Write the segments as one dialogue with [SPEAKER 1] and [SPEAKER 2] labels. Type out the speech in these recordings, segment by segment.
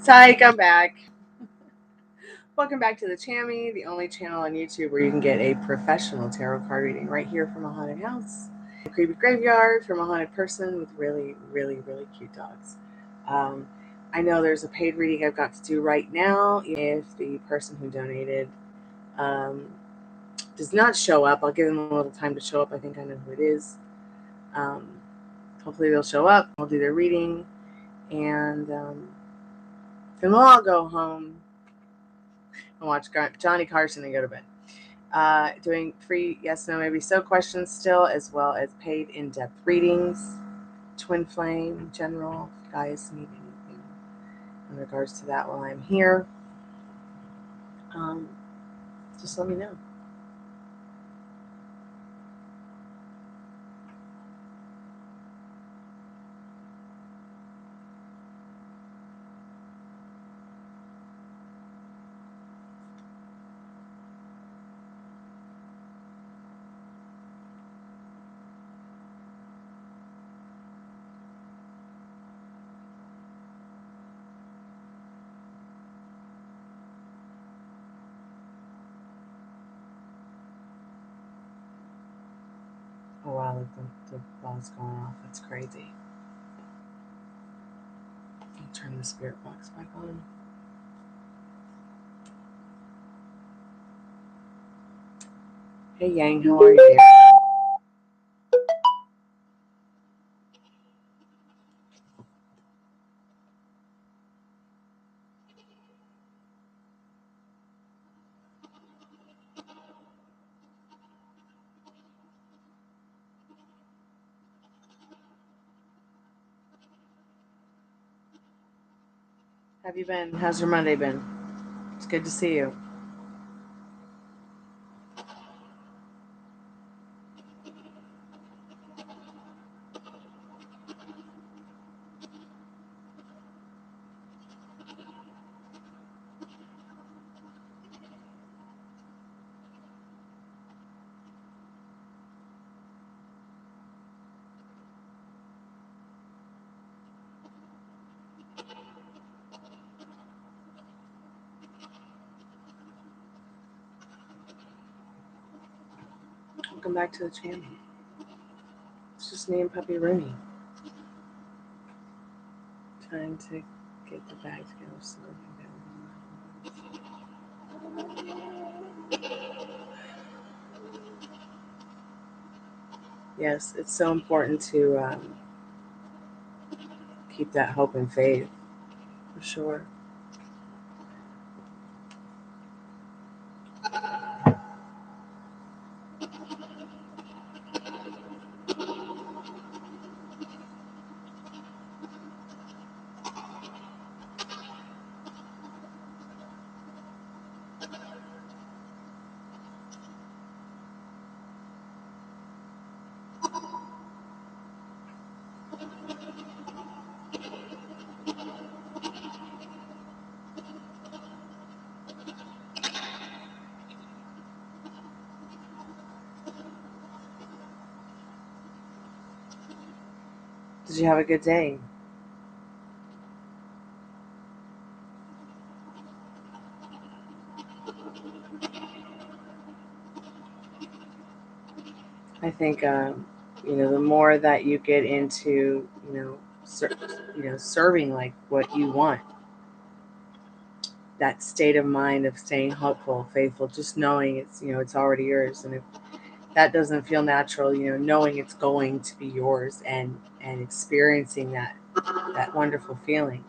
[SPEAKER 1] Psych, I'm back. Welcome back to the Chammy, the only channel on YouTube where you can get a professional tarot card reading right here from a haunted house, a creepy graveyard, from a haunted person with really, really, really cute dogs. I know there's a paid reading I've got to do right now. If the person who donated does not show up, I'll give them a little time to show up. I think I know who it is. Hopefully they'll show up. I'll do their reading, and then we'll all go home and watch Johnny Carson and go to bed. Doing free yes, no, maybe so questions still, as well as paid in-depth readings, twin flame, general. If you guys need anything in regards to that while I'm here, just let me know. Oh wow, the ball's going off. That's crazy. I'll turn the spirit box back on. Hey Yang, how are you, dear? Have you been? How's your Monday been? It's good to see you. Welcome back to the channel. It's just me and Puppy Rooney. Trying to get the bag together so we can go. Yes, it's so important to keep that hope and faith, for sure. Did you have a good day? I think the more that you get into serving like what you want, that state of mind of staying hopeful, faithful, just knowing it's already yours, and if that doesn't feel natural, knowing it's going to be yours and experiencing that wonderful feeling.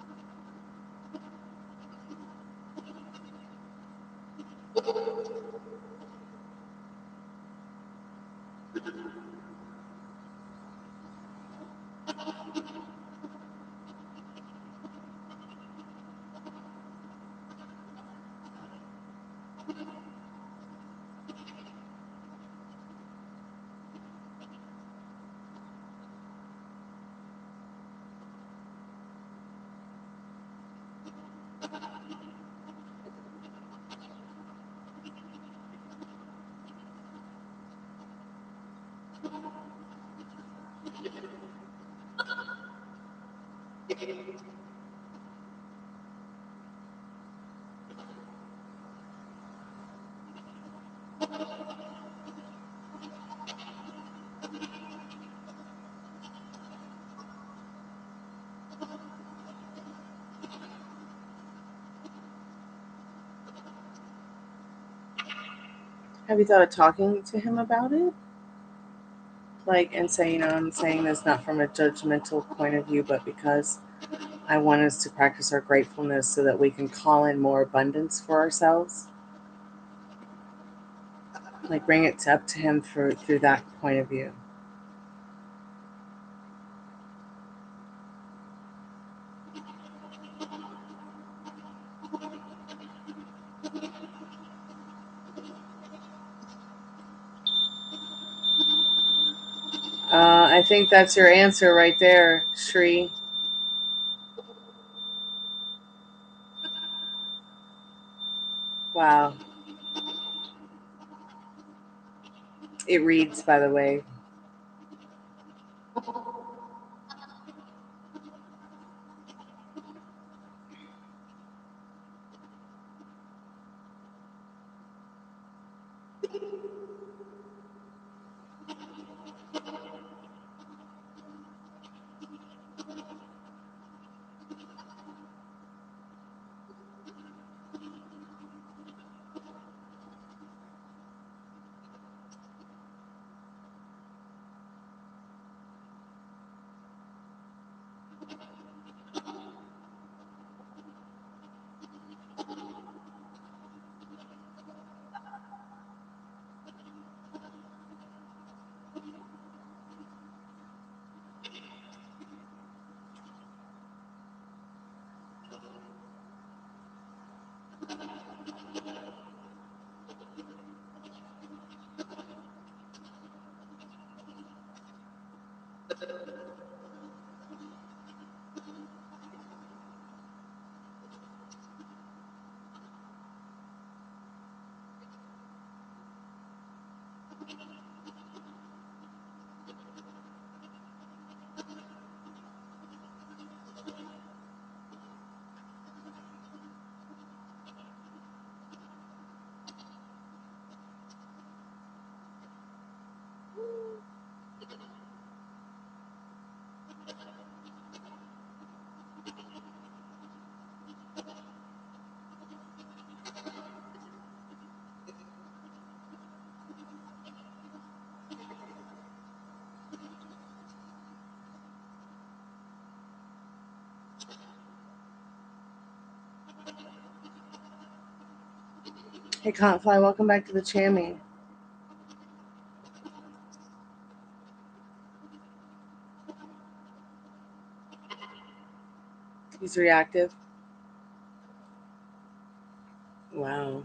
[SPEAKER 1] Have you thought of talking to him about it? Like, and say, I'm saying this not from a judgmental point of view, but because I want us to practice our gratefulness so that we can call in more abundance for ourselves. Like, bring it up to him through that point of view. I think that's your answer right there, Shri. Wow. It reads, by the way. Hey, Fly, welcome back to the Chammy. He's reactive. Wow.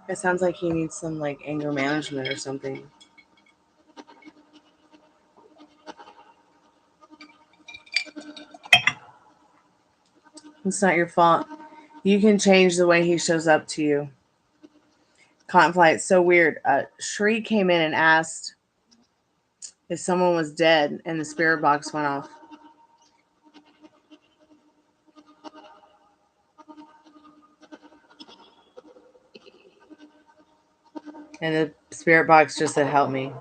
[SPEAKER 1] It sounds like he needs some like anger management or something. It's not your fault. You can change the way he shows up to you. Cottonfly, it's so weird. Shri came in and asked if someone was dead, and the spirit box went off. And the spirit box just said, "Help me."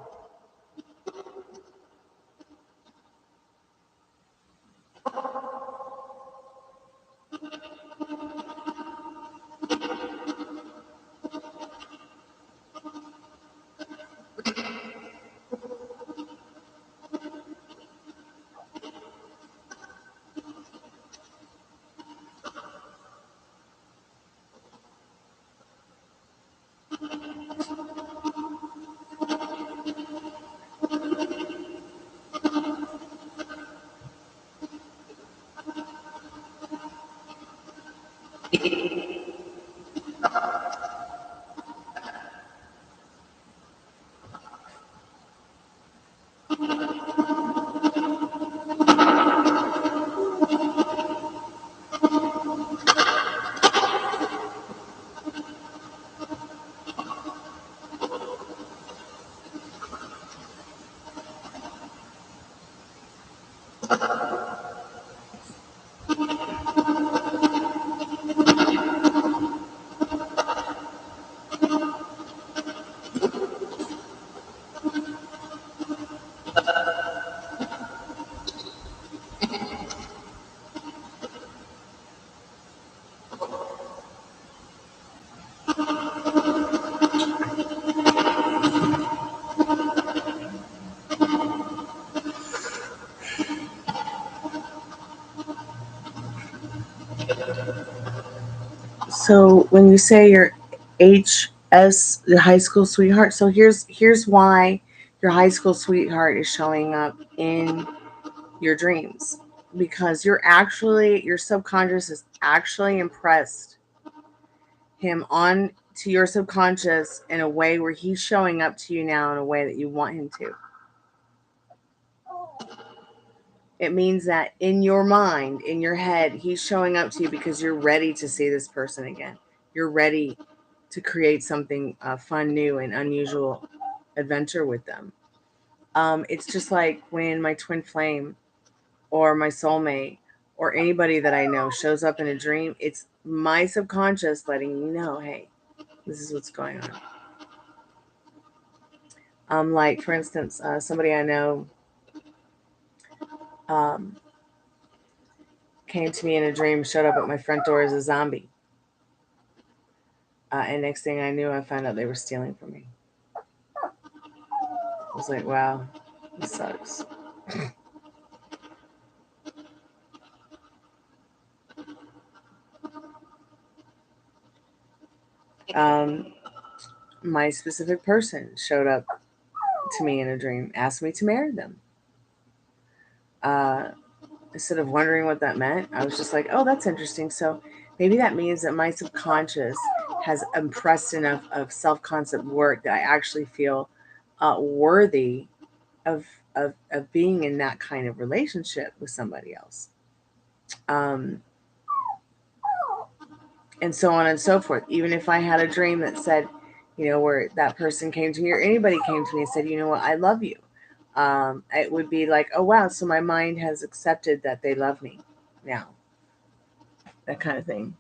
[SPEAKER 1] So when you say your HS, the high school sweetheart, so here's why your high school sweetheart is showing up in your dreams, because your subconscious is actually impressed him on to your subconscious in a way where he's showing up to you now in a way that you want him to. It means that in your mind, in your head, he's showing up to you because you're ready to see this person again. You're ready to create something fun, new, and unusual adventure with them. It's just like when my twin flame or my soulmate or anybody that I know shows up in a dream, it's my subconscious letting me know, hey, this is what's going on. Like, for instance, somebody I know um, came to me in a dream, showed up at my front door as a zombie. And next thing I knew, I found out they were stealing from me. I was like, wow, this sucks. My specific person showed up to me in a dream, asked me to marry them. Instead of wondering what that meant, I was just like, oh, that's interesting. So maybe that means that my subconscious has impressed enough of self-concept work that I actually feel worthy of, of being in that kind of relationship with somebody else. Um, and so on and so forth. Even if I had a dream that said, where that person came to me or anybody came to me and said, you know what, I love you. It would be like, oh, wow, so my mind has accepted that they love me now. That kind of thing.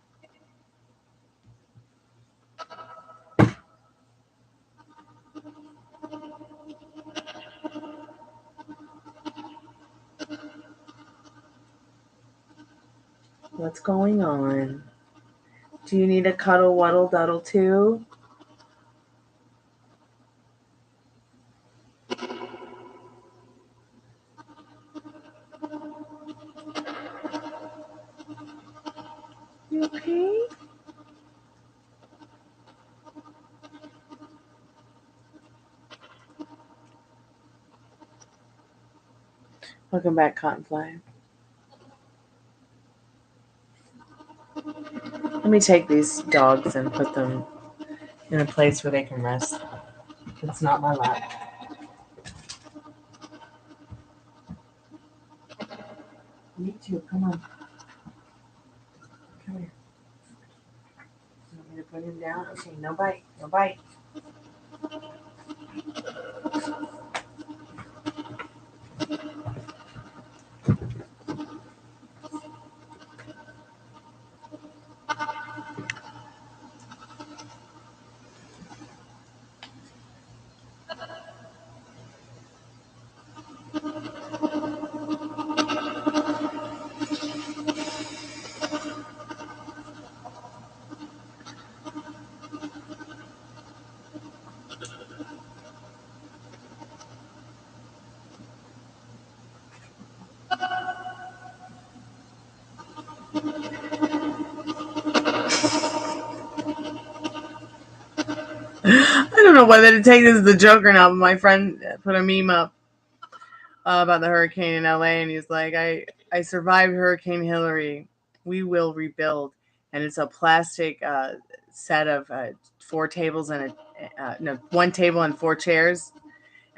[SPEAKER 1] What's going on? Do you need a cuddle, waddle, duddle too? You okay? Welcome back, Cottonfly. Let me take these dogs and put them in a place where they can rest. It's not my lap. Me too. Come on. Come here. You want me to put him down? Okay, no bite. No bite. I don't know whether to take this as a joke or not, but my friend put a meme up about the hurricane in LA, and he's like, I survived Hurricane Hillary. We will rebuild. And it's a plastic set of 4 tables and one table and 4 chairs.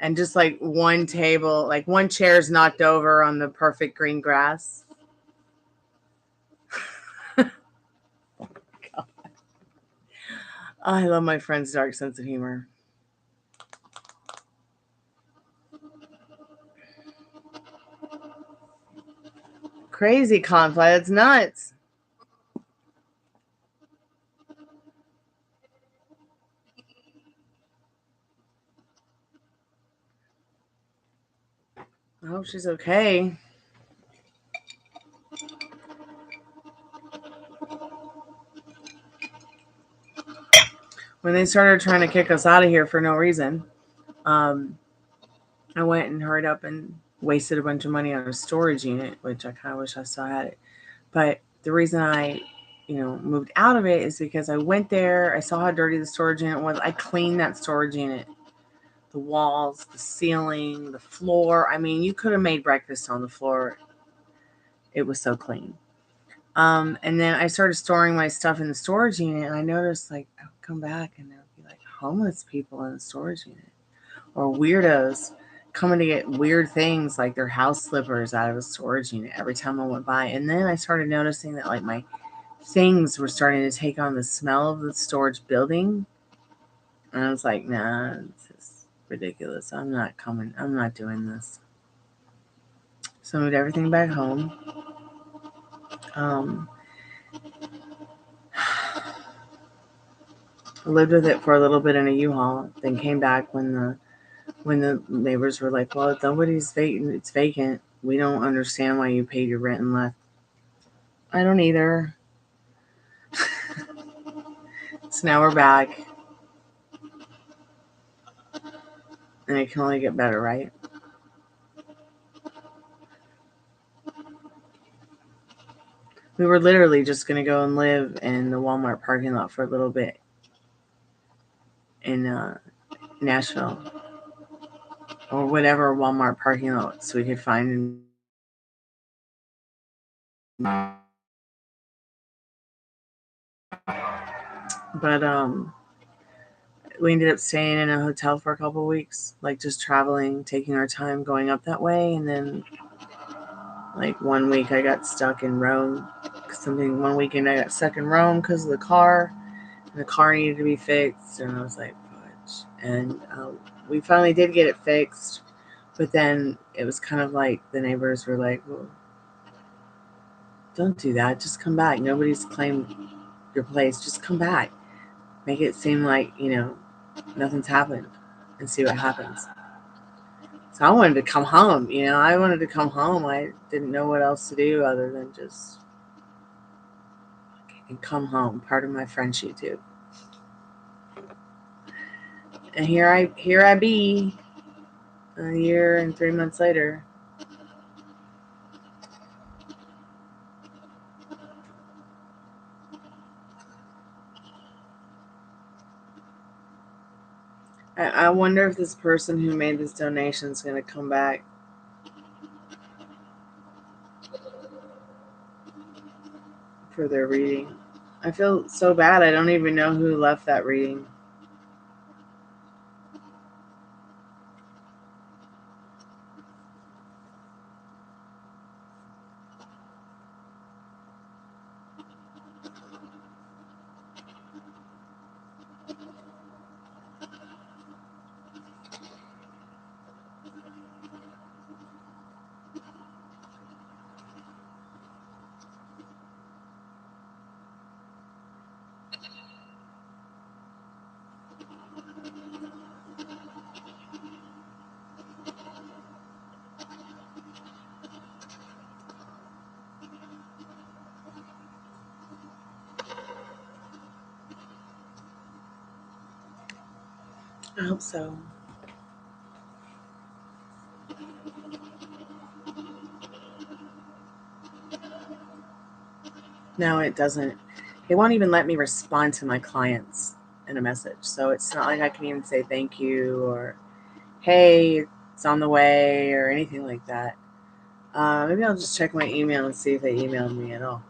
[SPEAKER 1] And just like one table, like one chair's knocked over on the perfect green grass. I love my friend's dark sense of humor. Crazy conflict. It's nuts. I hope she's okay. When they started trying to kick us out of here for no reason, um, I went and hurried up and wasted a bunch of money on a storage unit, which I kind of wish I still had it. But the reason I moved out of it is because I went there. I saw how dirty the storage unit was. I cleaned that storage unit. The walls, the ceiling, the floor. I mean, you could have made breakfast on the floor. It was so clean. And then I started storing my stuff in the storage unit, and I noticed, like, I would come back and there would be like homeless people in the storage unit, or weirdos coming to get weird things like their house slippers out of a storage unit every time I went by. And then I started noticing that, like, my things were starting to take on the smell of the storage building. And I was like, nah, this is ridiculous. I'm not coming. I'm not doing this. So I moved everything back home. I lived with it for a little bit in a U-Haul, then came back when the neighbors were like, well, nobody's vacant. It's vacant. We don't understand why you paid your rent and left. I don't either. So now we're back. And it can only get better, right? We were literally just going to go and live in the Walmart parking lot for a little bit in Nashville, or whatever Walmart parking lots we could find. But we ended up staying in a hotel for a couple of weeks, like just traveling, taking our time going up that way. And then, like, one week I got stuck in Rome. One weekend I got stuck in Rome because of the car. And the car needed to be fixed. And I was like, fudge. And we finally did get it fixed. But then it was kind of like the neighbors were like, well, don't do that. Just come back. Nobody's claimed your place. Just come back. Make it seem like, nothing's happened, and see what happens. So I wanted to come home. I wanted to come home. I didn't know what else to do other than just come home. Part of my French YouTube. And here I be, a year and 3 months later. I wonder if this person who made this donation is going to come back for their reading. I feel so bad. I don't even know who left that reading. I hope so. No, it doesn't. It won't even let me respond to my clients in a message. So it's not like I can even say thank you or, hey, it's on the way, or anything like that. Maybe I'll just check my email and see if they emailed me at all.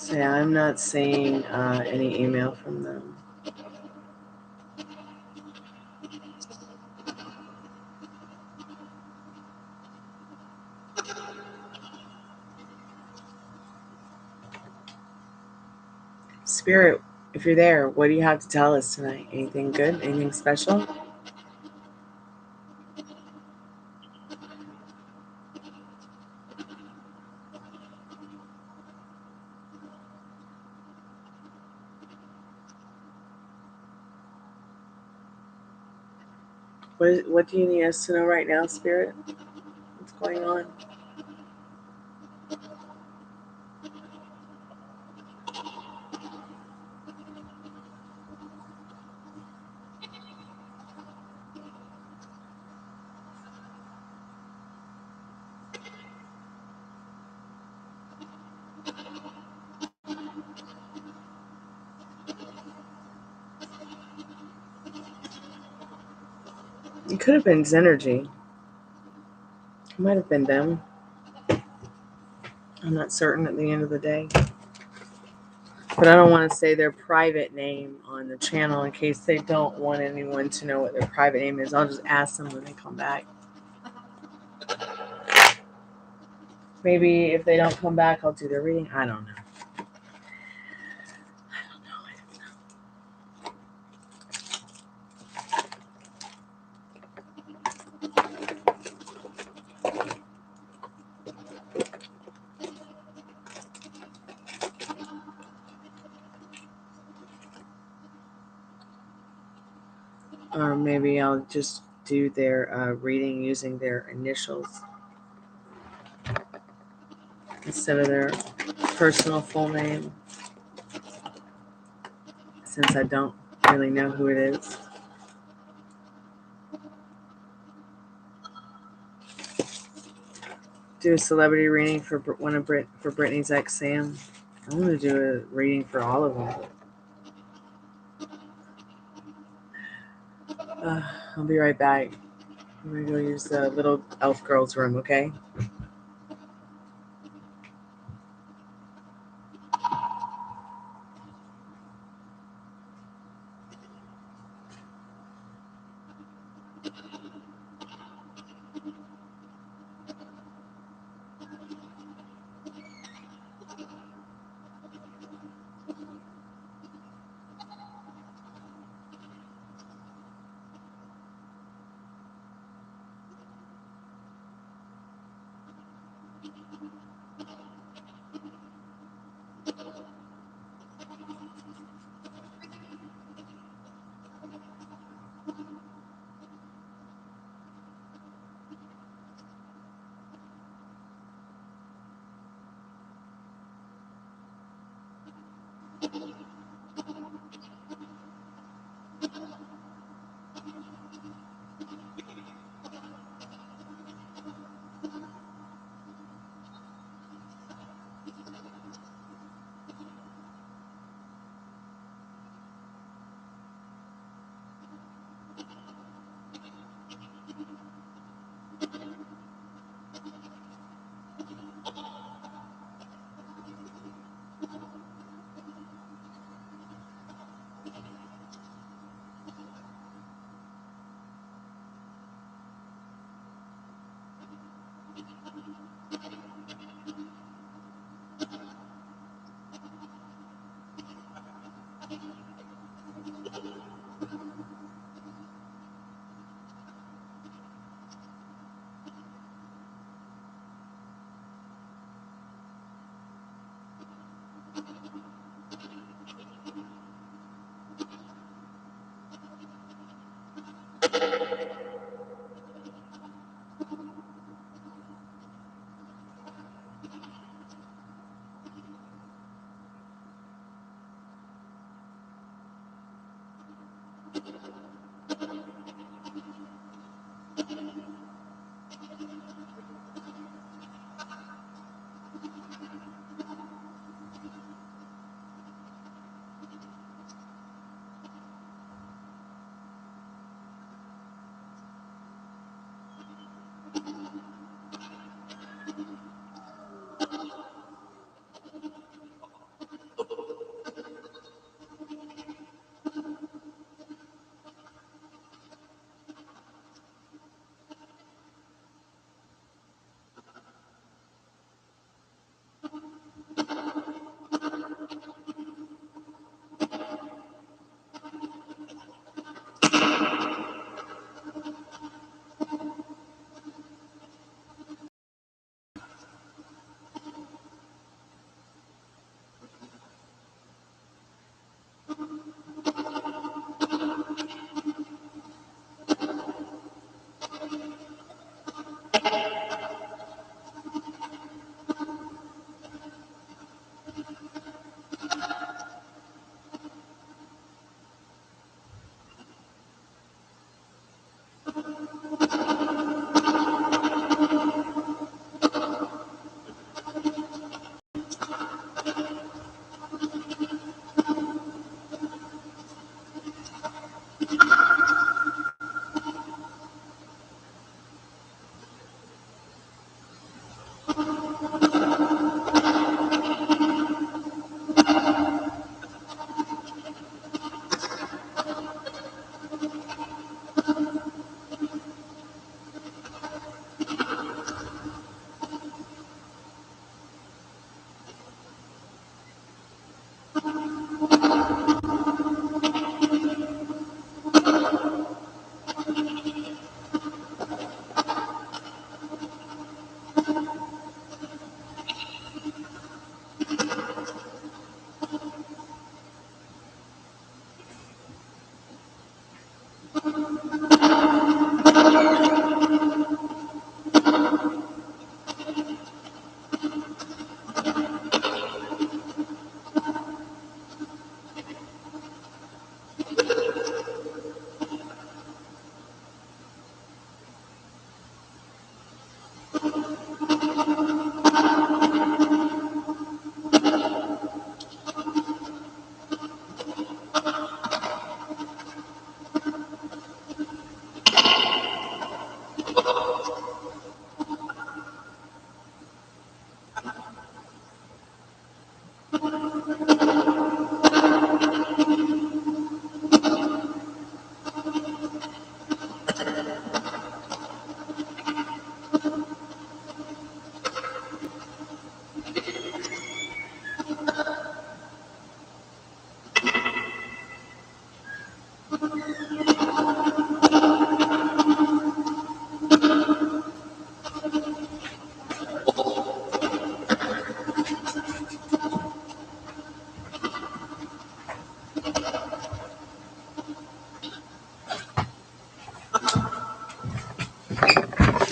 [SPEAKER 1] So yeah, I'm not seeing any email from them. Spirit, if you're there, what do you have to tell us tonight? Anything good? Anything special? What do you need us to know right now, Spirit? What's going on? It could have been Zenergy. It might have been them. I'm not certain at the end of the day. But I don't want to say their private name on the channel in case they don't want anyone to know what their private name is. I'll just ask them when they come back. Maybe if they don't come back, I'll do their reading. I don't know. Or maybe I'll just do their reading using their initials instead of their personal full name, since I don't really know who it is. Do a celebrity reading for for Brittany's ex Sam. I want to do a reading for all of them. I'll be right back. I'm gonna go use the little elf girl's room, okay?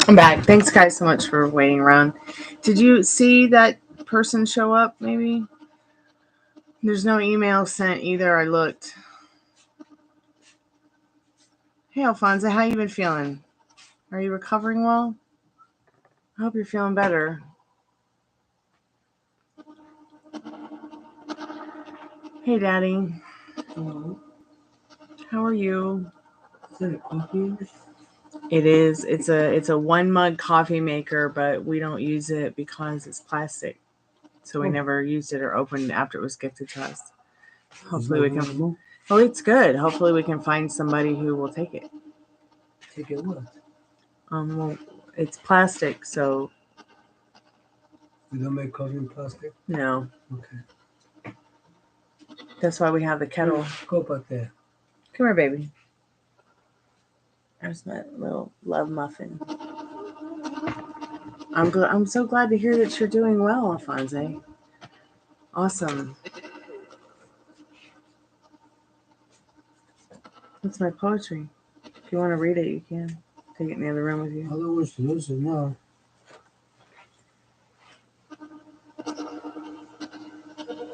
[SPEAKER 1] I'm back. Thanks, guys, so much for waiting around. Did you see that person show up, maybe? There's no email sent either. I looked. Hey, Alfonso, how you been feeling? Are you recovering well? I hope you're feeling better. Hey, Daddy.
[SPEAKER 2] Hello.
[SPEAKER 1] How are you?
[SPEAKER 2] Is that a coffee?
[SPEAKER 1] It is. It's a 1 mug coffee maker, but we don't use it because it's plastic. So we never used it or opened it after it was gifted to us. Hopefully we can. Oh, it's good. Hopefully we can find somebody who will take it.
[SPEAKER 2] Take it what?
[SPEAKER 1] Well, it's plastic, so.
[SPEAKER 2] We don't make coffee in plastic?
[SPEAKER 1] No.
[SPEAKER 2] Okay.
[SPEAKER 1] That's why we have the kettle.
[SPEAKER 2] Go back there.
[SPEAKER 1] Come here, baby. There's my little love muffin. I'm so glad to hear that you're doing well, Alfonso. Awesome. That's my poetry. If you want to read it, you can. Take it in the other room with you.
[SPEAKER 2] I don't wish to lose it now.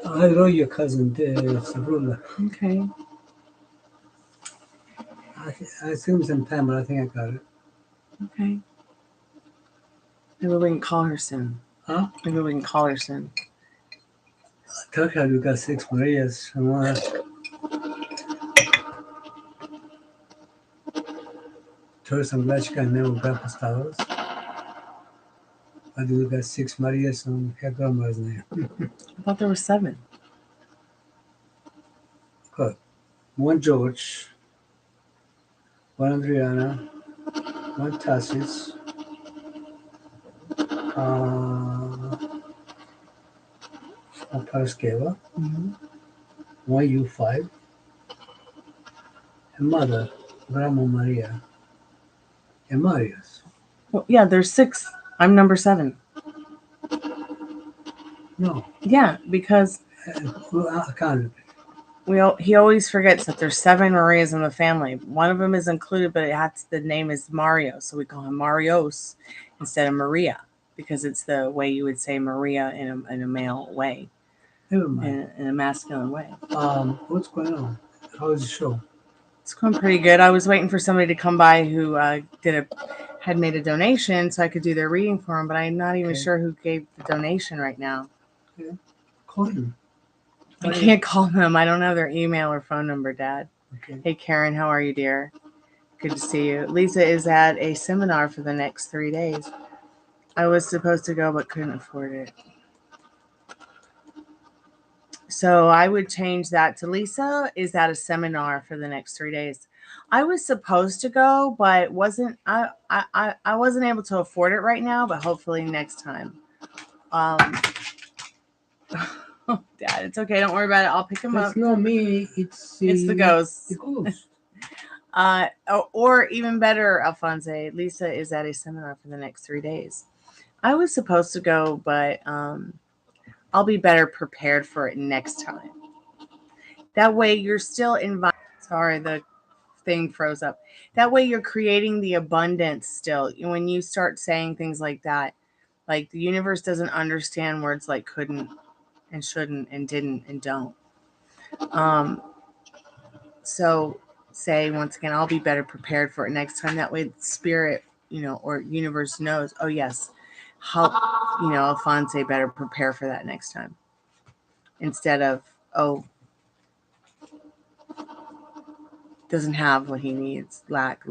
[SPEAKER 2] I wrote your cousin, Sabrina.
[SPEAKER 1] Okay.
[SPEAKER 2] I assume some time, but I think I got it.
[SPEAKER 1] Okay. Maybe we can call her soon.
[SPEAKER 2] Huh?
[SPEAKER 1] Maybe we can call her soon.
[SPEAKER 2] I told her we got 6 Marias. I want to tell her some glad she got name of Grandpa's Talos. I think we got 6 Marias on her grandma's name.
[SPEAKER 1] I thought there were 7.
[SPEAKER 2] Good. 1 George, 1 Adriana, 1 Tassis, 1 Paraskeva, 1 U5, and Mother, Grandma Maria, and Marius.
[SPEAKER 1] Well, yeah, there's 6. I'm number 7.
[SPEAKER 2] No.
[SPEAKER 1] Yeah, because
[SPEAKER 2] I counted.
[SPEAKER 1] he always forgets that there's 7 Marias in the family. One of them is included, but the name is Mario, so we call him Marios instead of Maria because it's the way you would say Maria in a male way,
[SPEAKER 2] Never mind.
[SPEAKER 1] in a masculine way.
[SPEAKER 2] What's going on? How's the show?
[SPEAKER 1] It's going pretty good. I was waiting for somebody to come by who had made a donation so I could do their reading for them, but I'm not even sure who gave the donation right now.
[SPEAKER 2] Okay. Call him.
[SPEAKER 1] I can't call them. I don't have their email or phone number, Dad.
[SPEAKER 2] Okay.
[SPEAKER 1] Hey, Karen, how are you, dear? Good to see you. Lisa is at a seminar for the next 3 days. I was supposed to go but couldn't afford it. So I would change that to Lisa is at a seminar for the next 3 days. I was supposed to go, but I wasn't able to afford it right now, but hopefully next time. Dad, it's okay. Don't worry about it. I'll pick him up.
[SPEAKER 2] It's not me. It's
[SPEAKER 1] the ghost.
[SPEAKER 2] The ghost.
[SPEAKER 1] Or even better, Alfonso, Lisa is at a seminar for the next 3 days. I was supposed to go, but I'll be better prepared for it next time. That way you're still invited. Sorry, the thing froze up. That way you're creating the abundance still. When you start saying things like that, like the universe doesn't understand words like couldn't and shouldn't and didn't and don't. So say once again, I'll be better prepared for it next time. That way spirit, or universe knows, oh yes, help, Alfonso better prepare for that next time. Instead of, oh, doesn't have what he needs. Lack.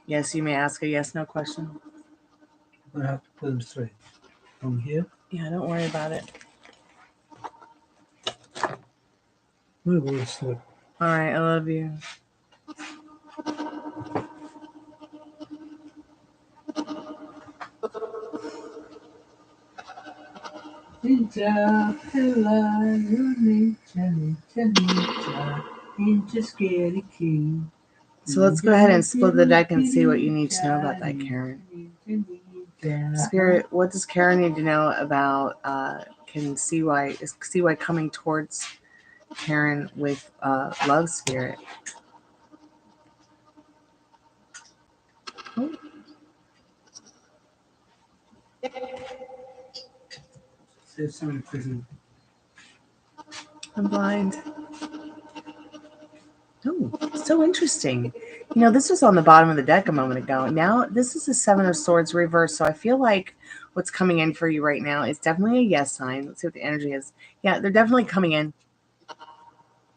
[SPEAKER 1] Yes, you may ask a yes/no question.
[SPEAKER 2] I'm gonna have to put him straight. From here?
[SPEAKER 1] Yeah, don't worry about it.
[SPEAKER 2] I'm gonna go to sleep.
[SPEAKER 1] All right, I love you.
[SPEAKER 2] Ninja, hello, ninja, scary king.
[SPEAKER 1] So let's go ahead and split the deck and see what you need to know about that, Karen. Spirit, what does Karen need to know about is CY coming towards Karen with love spirit? Oh.
[SPEAKER 2] There's someone in prison.
[SPEAKER 1] I'm blind. Oh, so interesting. You know, this was on the bottom of the deck a moment ago. Now, this is the Seven of Swords reversed. So I feel like what's coming in for you right now is definitely a yes sign. Let's see what the energy is. Yeah, they're definitely coming in.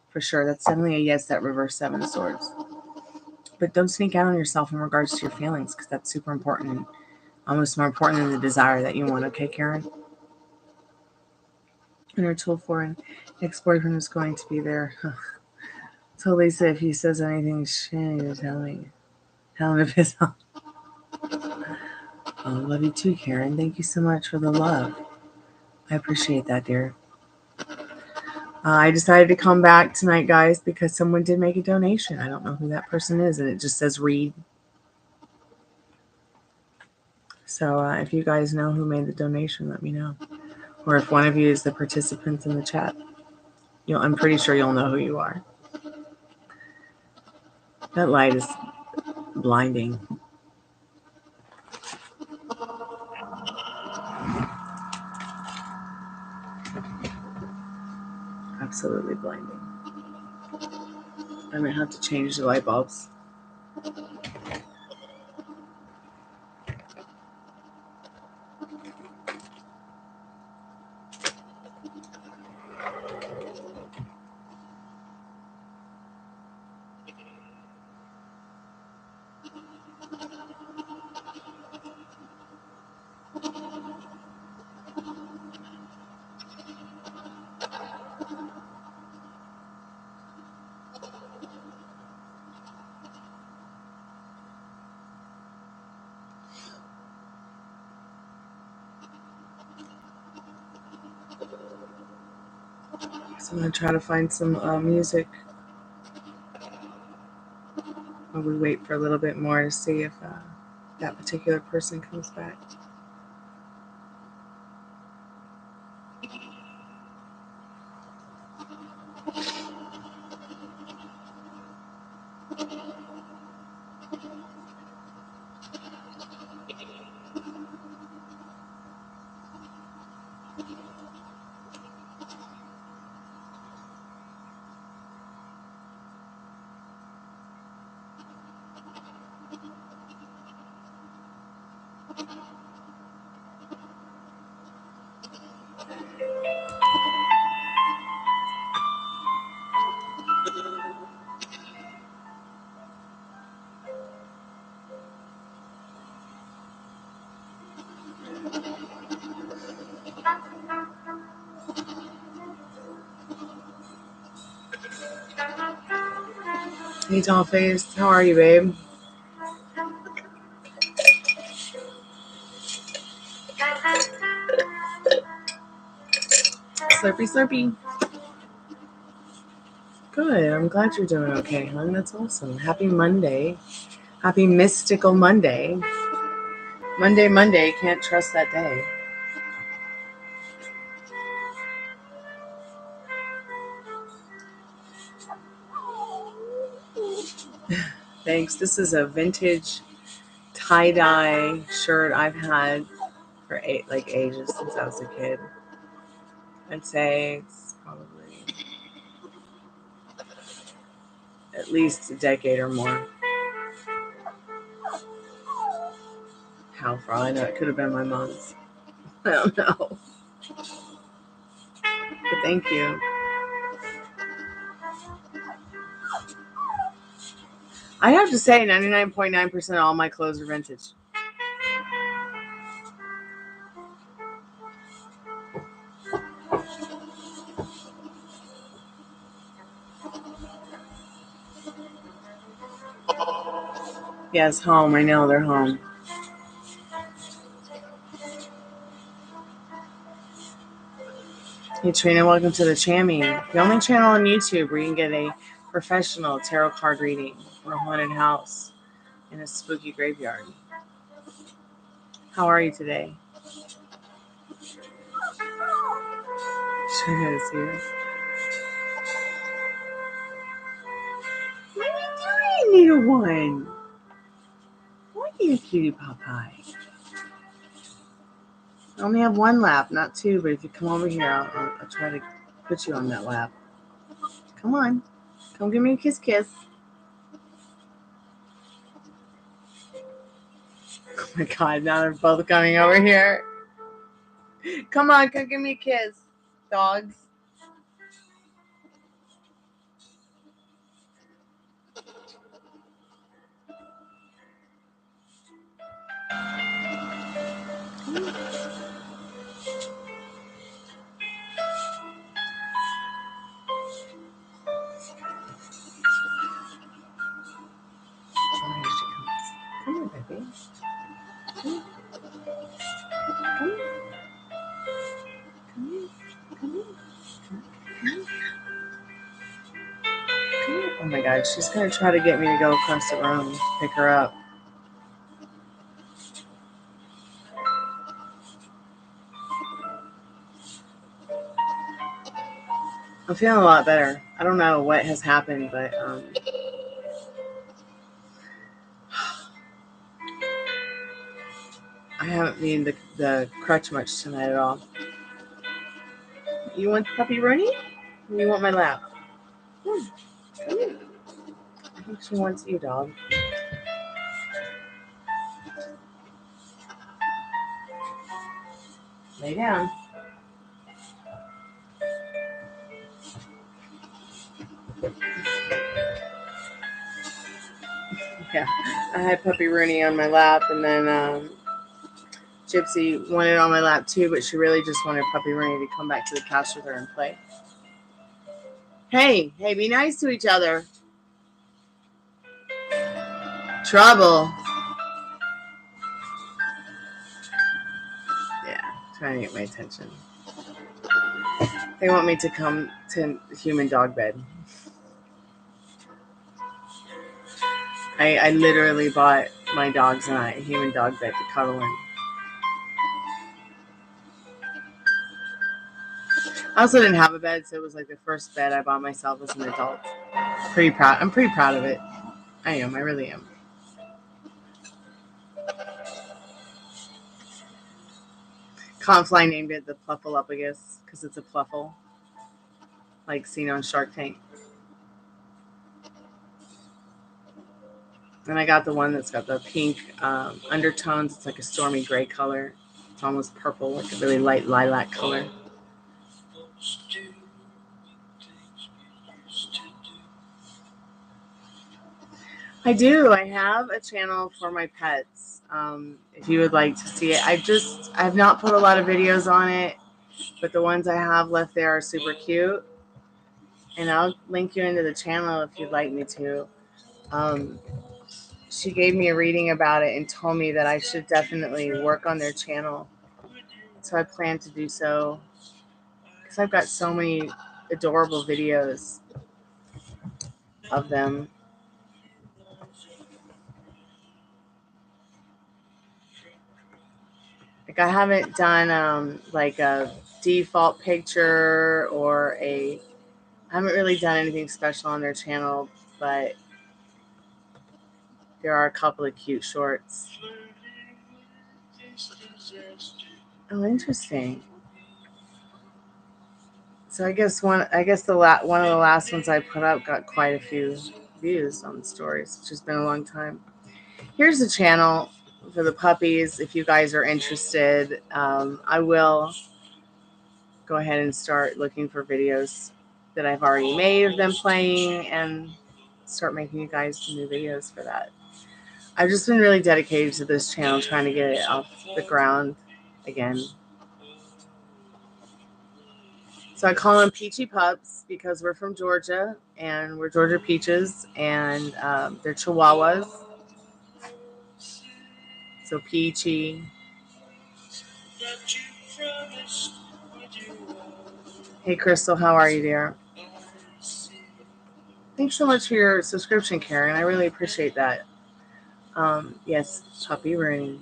[SPEAKER 1] For sure. That's definitely a yes, that reversed Seven of Swords. But don't sneak out on yourself in regards to your feelings, because that's super important and almost more important than the desire that you want. Okay, Karen? And her tool for an ex-boyfriend is going to be there. So Lisa, if he says anything shitty, to tell me. Tell him to piss off. I love you too, Karen. Thank you so much for the love. I appreciate that, dear. I decided to come back tonight, guys, because someone did make a donation. I don't know who that person is, and it just says read. So if you guys know who made the donation, let me know. Or if one of you is the participants in the chat, I'm pretty sure you'll know who you are. That light is blinding. Absolutely blinding. I'm going to have to change the light bulbs. So I'm going to try to find some music. While we wait for a little bit more to see if that particular person comes back. Hey, Dollface. How are you, babe? Slurpy, slurpy. Good. I'm glad you're doing okay, hon. That's awesome. Happy Monday. Happy mystical Monday. Monday. Can't trust that day. Thanks. This is a vintage tie-dye shirt I've had for ages since I was a kid. I'd say it's probably at least a decade or more. How for all I know, it could have been my mom's. I don't know. But thank you. I have to say, 99.9% of all my clothes are vintage. Yes, home. I know they're home. Hey, Trina, welcome to the Chammy, the only channel on YouTube where you can get a professional tarot card reading for a haunted house in a spooky graveyard. How are you today? Trina is here. What are you doing, little one? What You cutie pie. I only have one lap, not two, but if you come over here, I'll try to put you on that lap. Come on. Come give me a kiss. Oh my God, now they're both coming over here. Come on, come give me a kiss, dogs. Come here, baby. Come here. Oh my God, she's gonna try to get me to go across the room, pick her up. I'm feeling a lot better. I don't know what has happened, but I haven't needed the crutch much tonight at all. You want puppy Rooney? Or you want my lap? Come here. I think she wants you, dog. Lay down. Yeah, I had puppy Rooney on my lap, and then Gypsy wanted on my lap too, but she really just wanted puppy Rooney to come back to the couch with her and play. Hey, be nice to each other. Trouble. Yeah, trying to get my attention. They want me to come to human dog bed. I literally bought my dogs and I a human dog bed to cuddle in. I also didn't have a bed, so it was like the first bed I bought myself as an adult. Pretty proud. I'm pretty proud of it. I am. I really am. Confly named it the Pluffaluppagus because it's a pluffle, like seen on Shark Tank. And I got the one that's got the pink undertones. It's like a stormy gray color. It's almost purple, like a really light lilac color. I do. I have a channel for my pets. If you would like to see it, I've not put a lot of videos on it, but the ones I have left there are super cute. And I'll link you into the channel if you'd like me to. She gave me a reading about it and told me that I should definitely work on their channel. So I plan to do so because I've got so many adorable videos of them. Like I haven't done like a default picture or I haven't really done anything special on their channel, but there are a couple of cute shorts. Oh, interesting. So I guess one of the last ones I put up got quite a few views on the stories, which has been a long time. Here's the channel for the puppies. If you guys are interested, I will go ahead and start looking for videos that I've already made of them playing and start making you guys some new videos for that. I've just been really dedicated to this channel, trying to get it off the ground again. So I call them Peachy Pups because we're from Georgia and we're Georgia Peaches, and they're Chihuahuas. So Peachy. Hey Crystal, how are you, dear? Thanks so much for your subscription, Karen. I really appreciate that. Yes, puppy Rooney.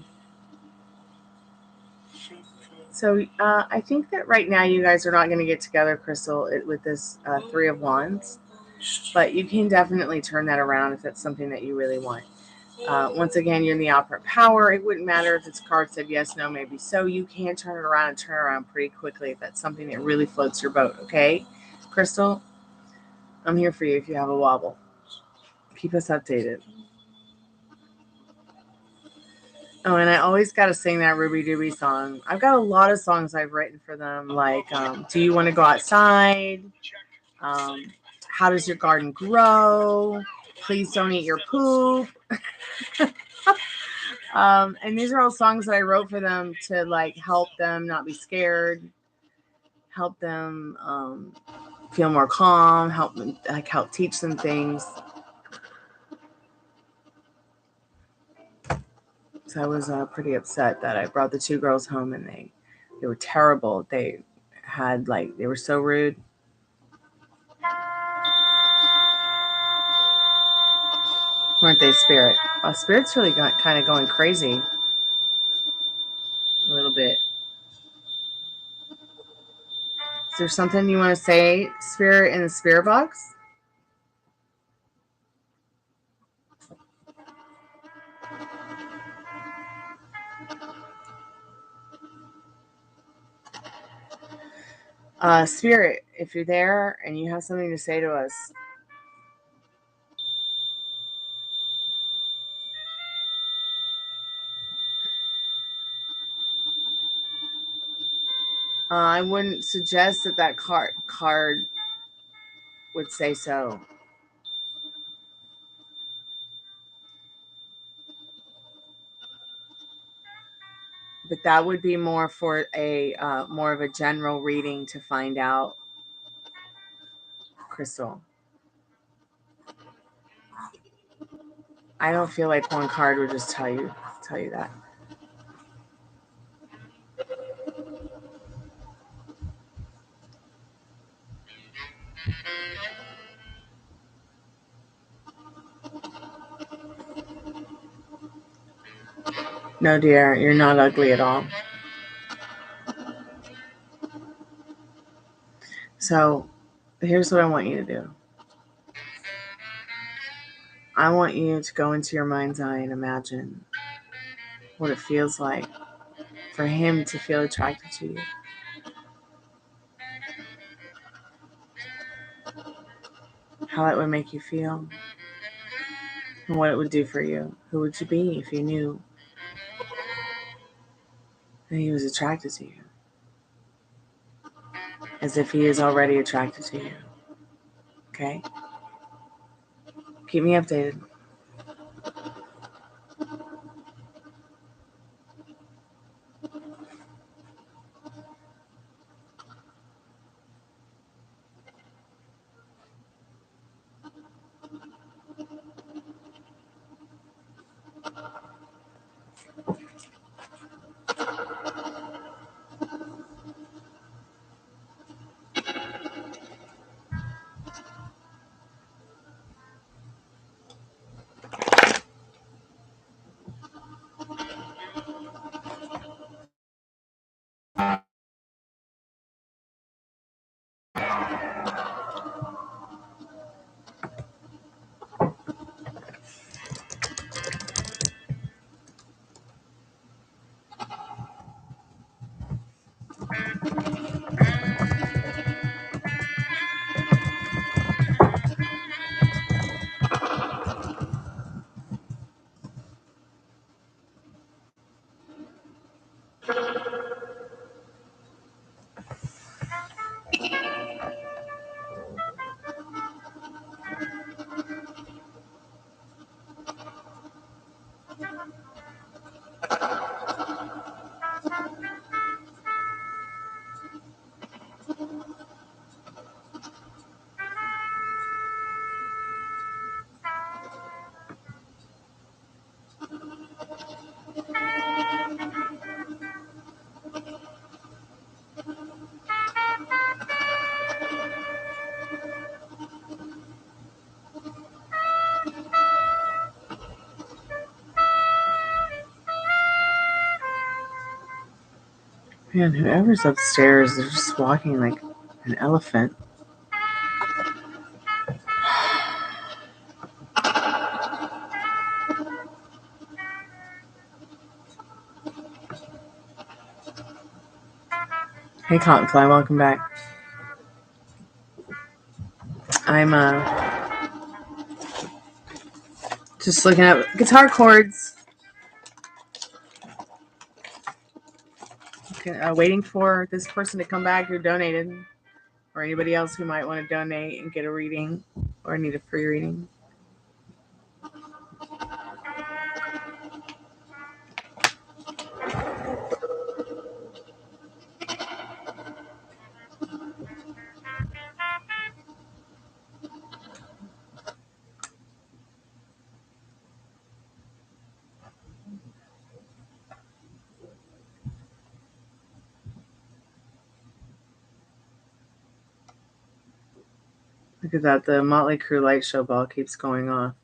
[SPEAKER 1] So I think that right now you guys are not going to get together, Crystal, with this Three of Wands. But you can definitely turn that around if that's something that you really want. Once again, you're in the opera power. It wouldn't matter if its card said yes, no, maybe so. You can turn it around and turn around pretty quickly if that's something that really floats your boat, okay? Crystal, I'm here for you if you have a wobble. Keep us updated. Oh, and I always got to sing that Ruby Dooby song. I've got a lot of songs I've written for them, like Do You Want to Go Outside? How Does Your Garden Grow? Please Don't Eat Your Poop. And these are all songs that I wrote for them to like help them not be scared, help them feel more calm, help teach them things. So I was pretty upset that I brought the two girls home and they were terrible. They were so rude. Weren't they, Spirit? Spirit's really kind of going crazy a little bit. Is there something you want to say, Spirit, in the spirit box? Spirit, if you're there and you have something to say to us. I wouldn't suggest that card would say so. But that would be more for a more of a general reading to find out, Crystal. I don't feel like one card would just tell you that. No, dear, you're not ugly at all. So, here's what I want you to do. I want you to go into your mind's eye and imagine what it feels like for him to feel attracted to you. How it would make you feel. And what it would do for you. Who would you be if you knew that he was attracted to you? As if he is already attracted to you. Okay? Keep me updated. Man, whoever's upstairs, they're just walking like an elephant. Hey, Cottonfly, welcome back. I'm just looking at guitar chords. Okay, waiting for this person to come back who donated, or anybody else who might want to donate and get a reading or need a free reading. Look at that. The Motley Crue light show ball keeps going off.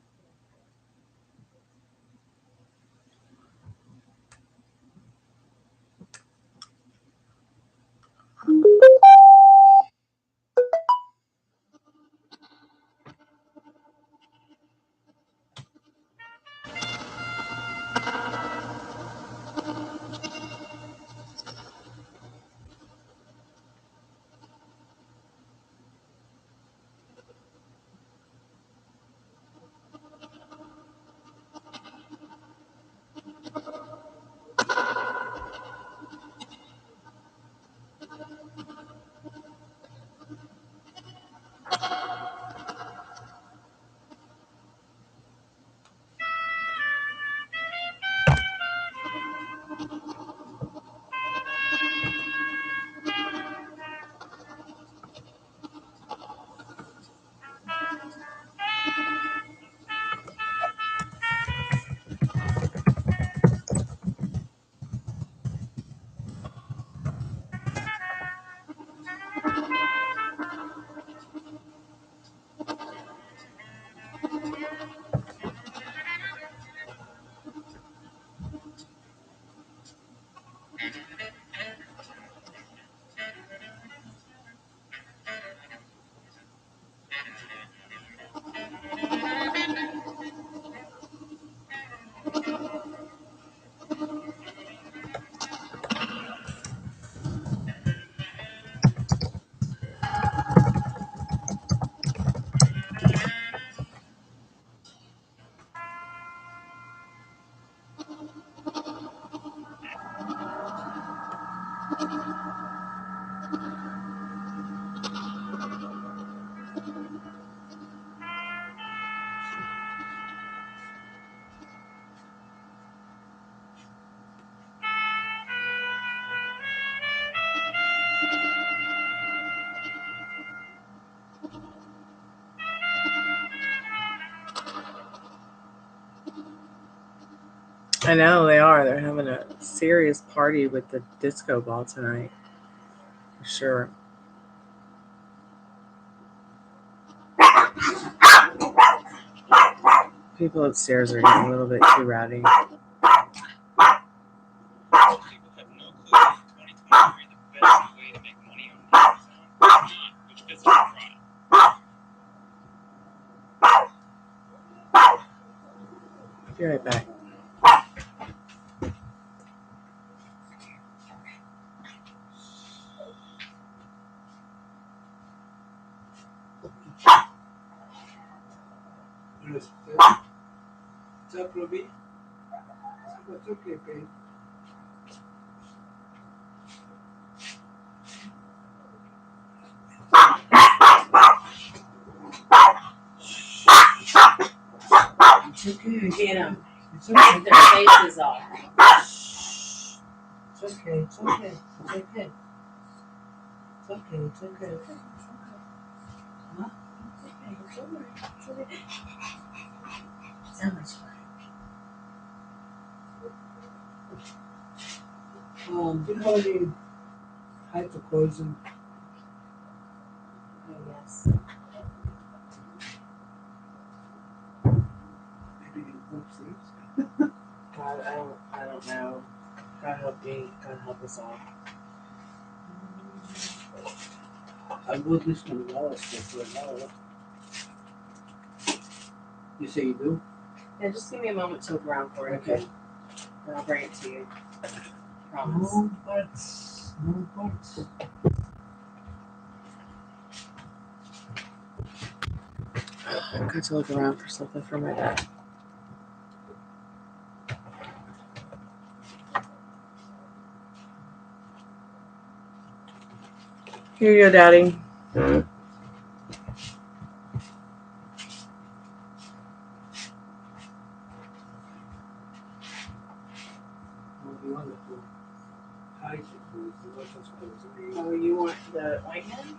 [SPEAKER 1] I know they are. They're having a serious party with the disco ball tonight. For sure. People upstairs are getting a little bit too rowdy. Be right back.
[SPEAKER 2] What's up, Ruby? What's okay, babe? It's okay.
[SPEAKER 1] Get them.
[SPEAKER 2] It's okay.
[SPEAKER 1] Their faces off.
[SPEAKER 2] It's okay. It's okay. It's okay. It's okay. It's okay. Huh? It's okay. It's all right. It's okay.
[SPEAKER 1] So much fun.
[SPEAKER 2] Do you have any hypercortisone?
[SPEAKER 1] Yes.
[SPEAKER 2] Maybe you go upstairs.
[SPEAKER 1] God, I don't know. God help me. God help us all.
[SPEAKER 2] I would listen to Wallace for an hour. You say you do?
[SPEAKER 1] Yeah, just give me a moment to look around for it, okay? And I'll bring it to you. Promise.
[SPEAKER 2] No, but No points.
[SPEAKER 1] I've got to look around for something for my dad. Here you go, Daddy.
[SPEAKER 2] Wonderful.
[SPEAKER 1] Oh, you want the ointment?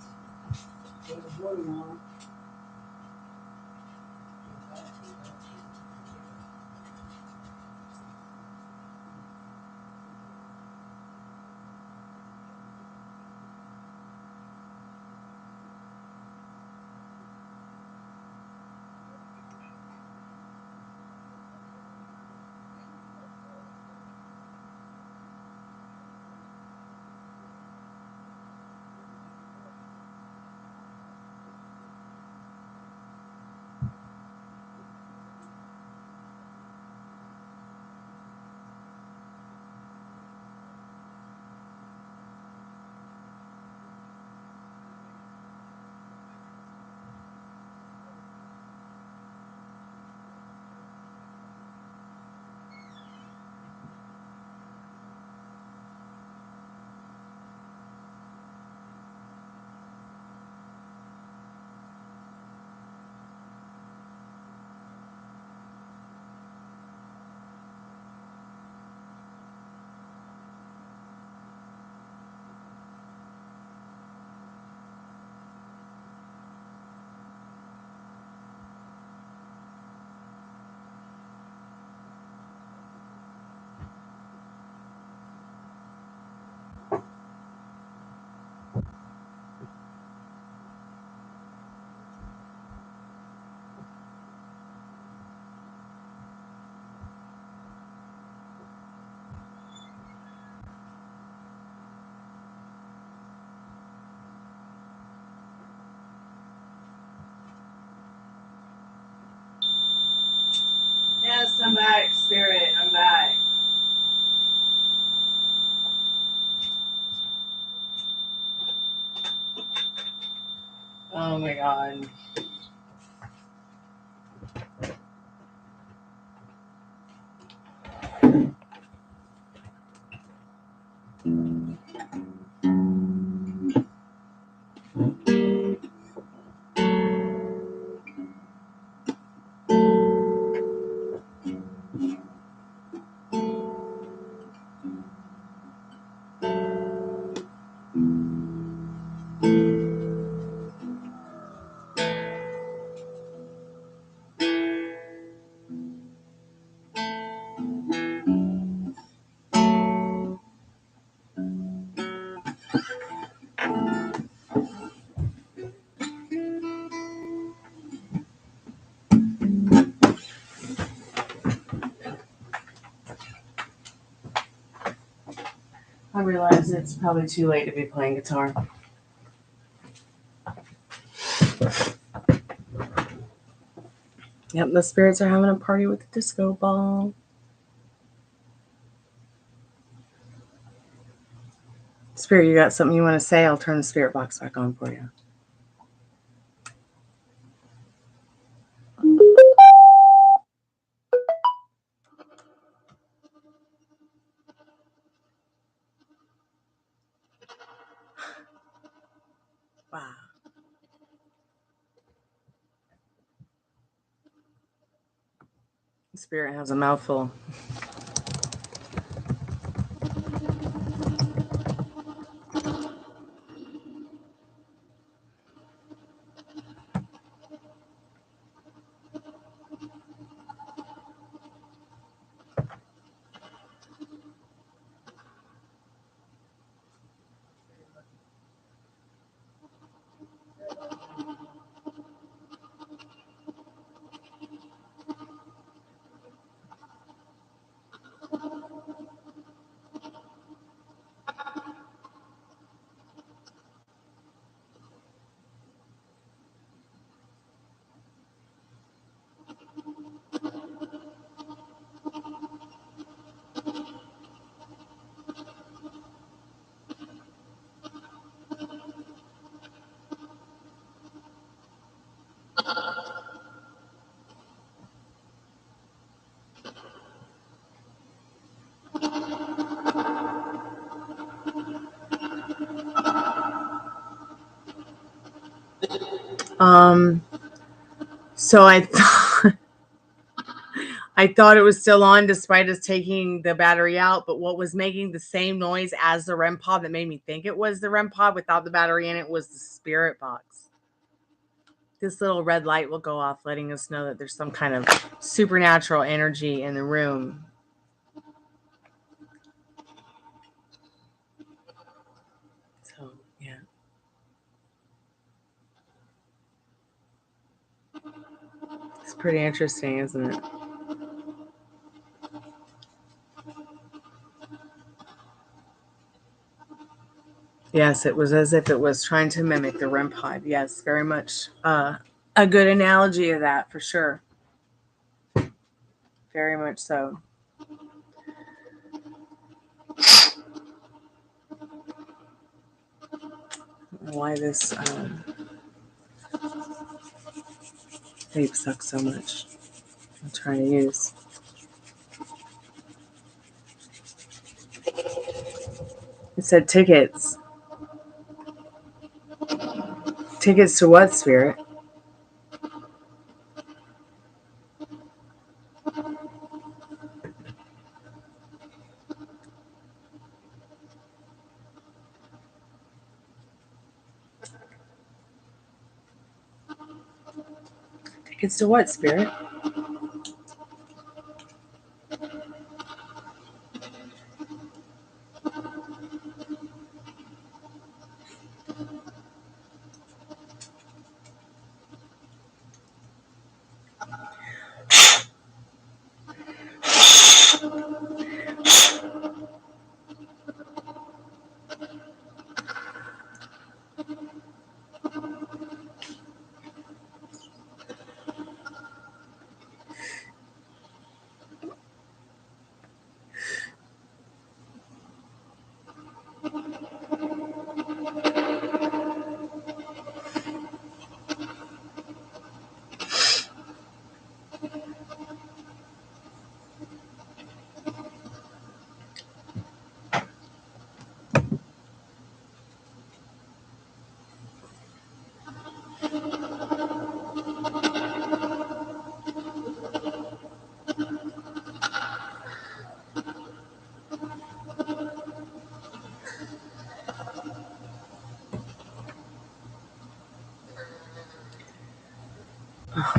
[SPEAKER 1] Yes, I'm back, Spirit. I'm back. Oh my God. I realize it's probably too late to be playing guitar. Yep, the spirits are having a party with the disco ball. Spirit, you got something you want to say? I'll turn the spirit box back on for you. Wow. Spirit has a mouthful. So I thought it was still on despite us taking the battery out, but what was making the same noise as the REM pod that made me think it was the REM pod without the battery in it was the spirit box. This little red light will go off, letting us know that there's some kind of supernatural energy in the room. So, yeah. It's pretty interesting, isn't it? Yes, it was as if it was trying to mimic the REM pod. Yes, very much a good analogy of that for sure. Very much so. Why this tape sucks so much. I'm trying to use. It said tickets. Tickets to what, Spirit? Tickets to what, Spirit?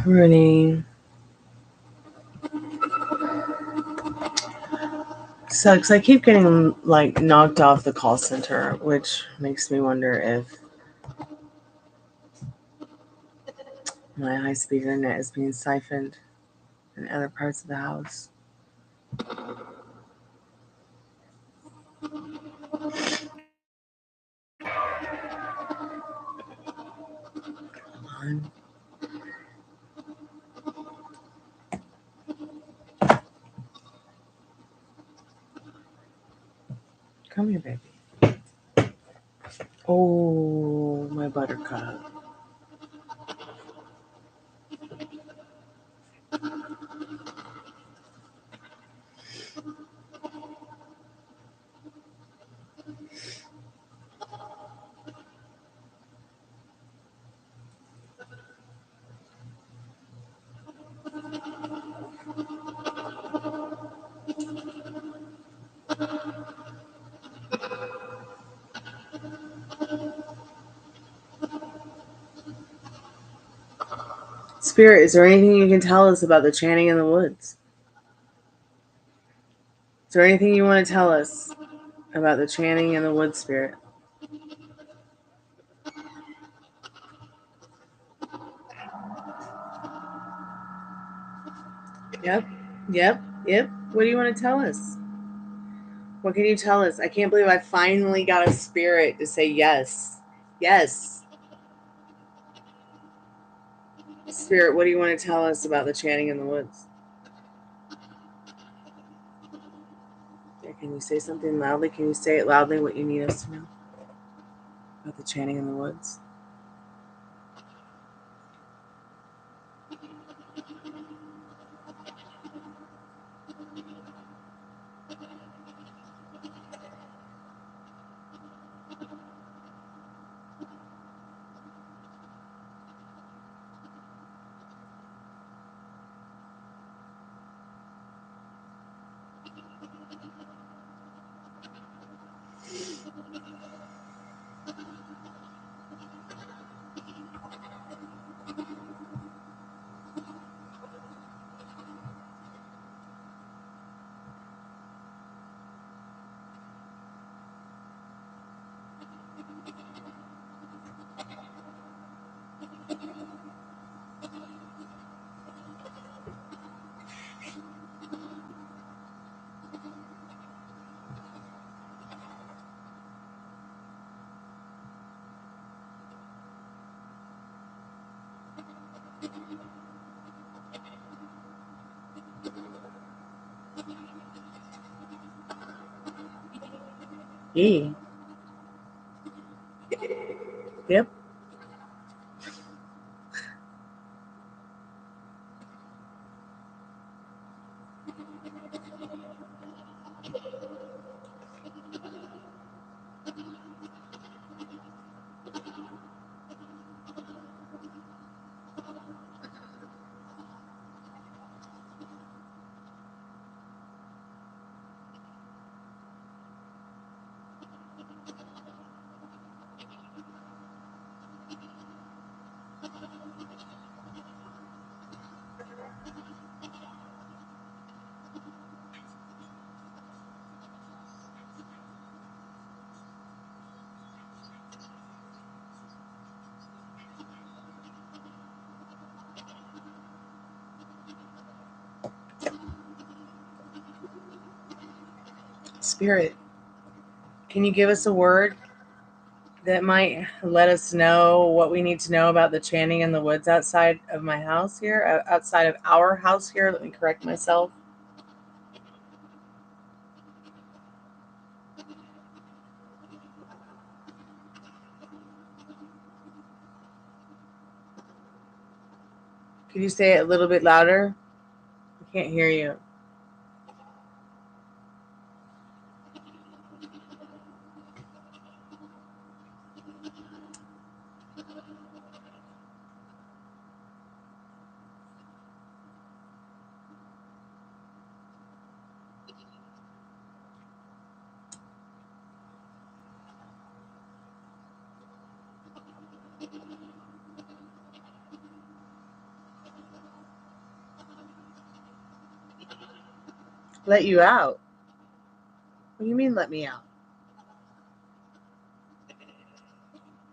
[SPEAKER 1] Running. Sucks. I keep getting like knocked off the call center, which makes me wonder if my high-speed internet is being siphoned in other parts of the house. Come on. Come here, baby. Oh, my buttercup. Spirit, is there anything you can tell us about the chanting in the woods? Is there anything you want to tell us about the chanting in the woods, Spirit? Yep. What do you want to tell us? What can you tell us? I can't believe I finally got a spirit to say yes. Yes. Spirit, what do you want to tell us about the chanting in the woods? Yeah, can you say something loudly? Can you say it loudly what you need us to know about the chanting in the woods? E. Yep. Spirit, can you give us a word that might let us know what we need to know about the chanting in the woods outside of my house here, outside of our house here? Let me correct myself. Could you say it a little bit louder? I can't hear you. Let you out? What do you mean, let me out?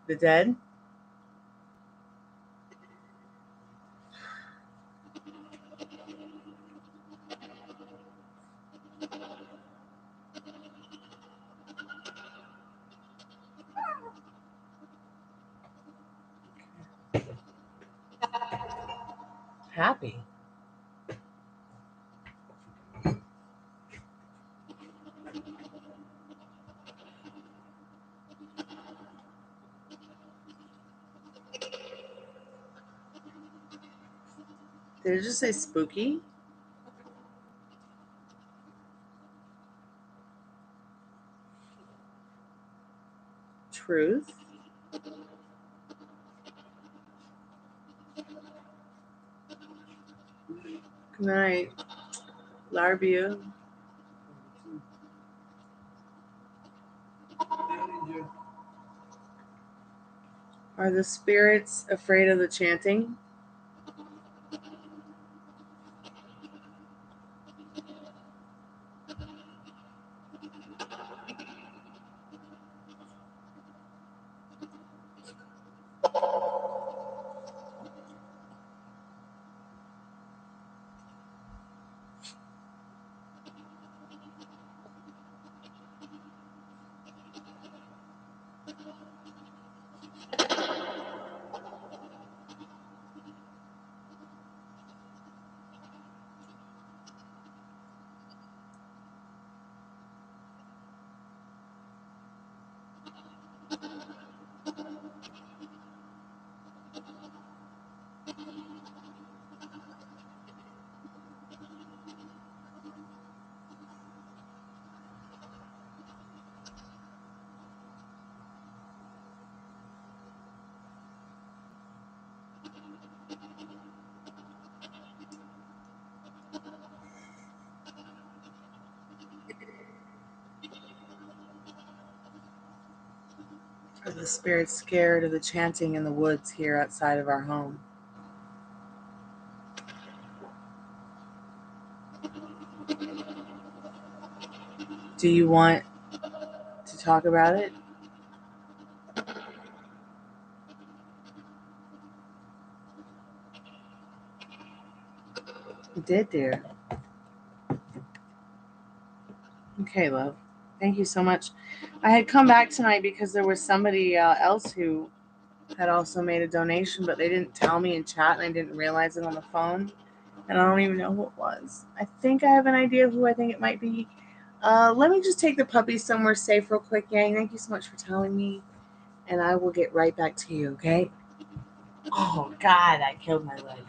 [SPEAKER 1] The dead? Happy. Did it just say spooky? Truth? Good night. Love you. Are the spirits afraid of the chanting? Are the spirits scared of the chanting in the woods here outside of our home? Do you want to talk about it? You did, dear. Okay, love. Thank you so much. I had come back tonight because there was somebody else who had also made a donation, but they didn't tell me in chat, and I didn't realize it on the phone. And I don't even know who it was. I think I have an idea of who I think it might be. Let me just take the puppy somewhere safe real quick, Yang. Thank you so much for telling me. And I will get right back to you, okay? Oh, God, I killed my leg.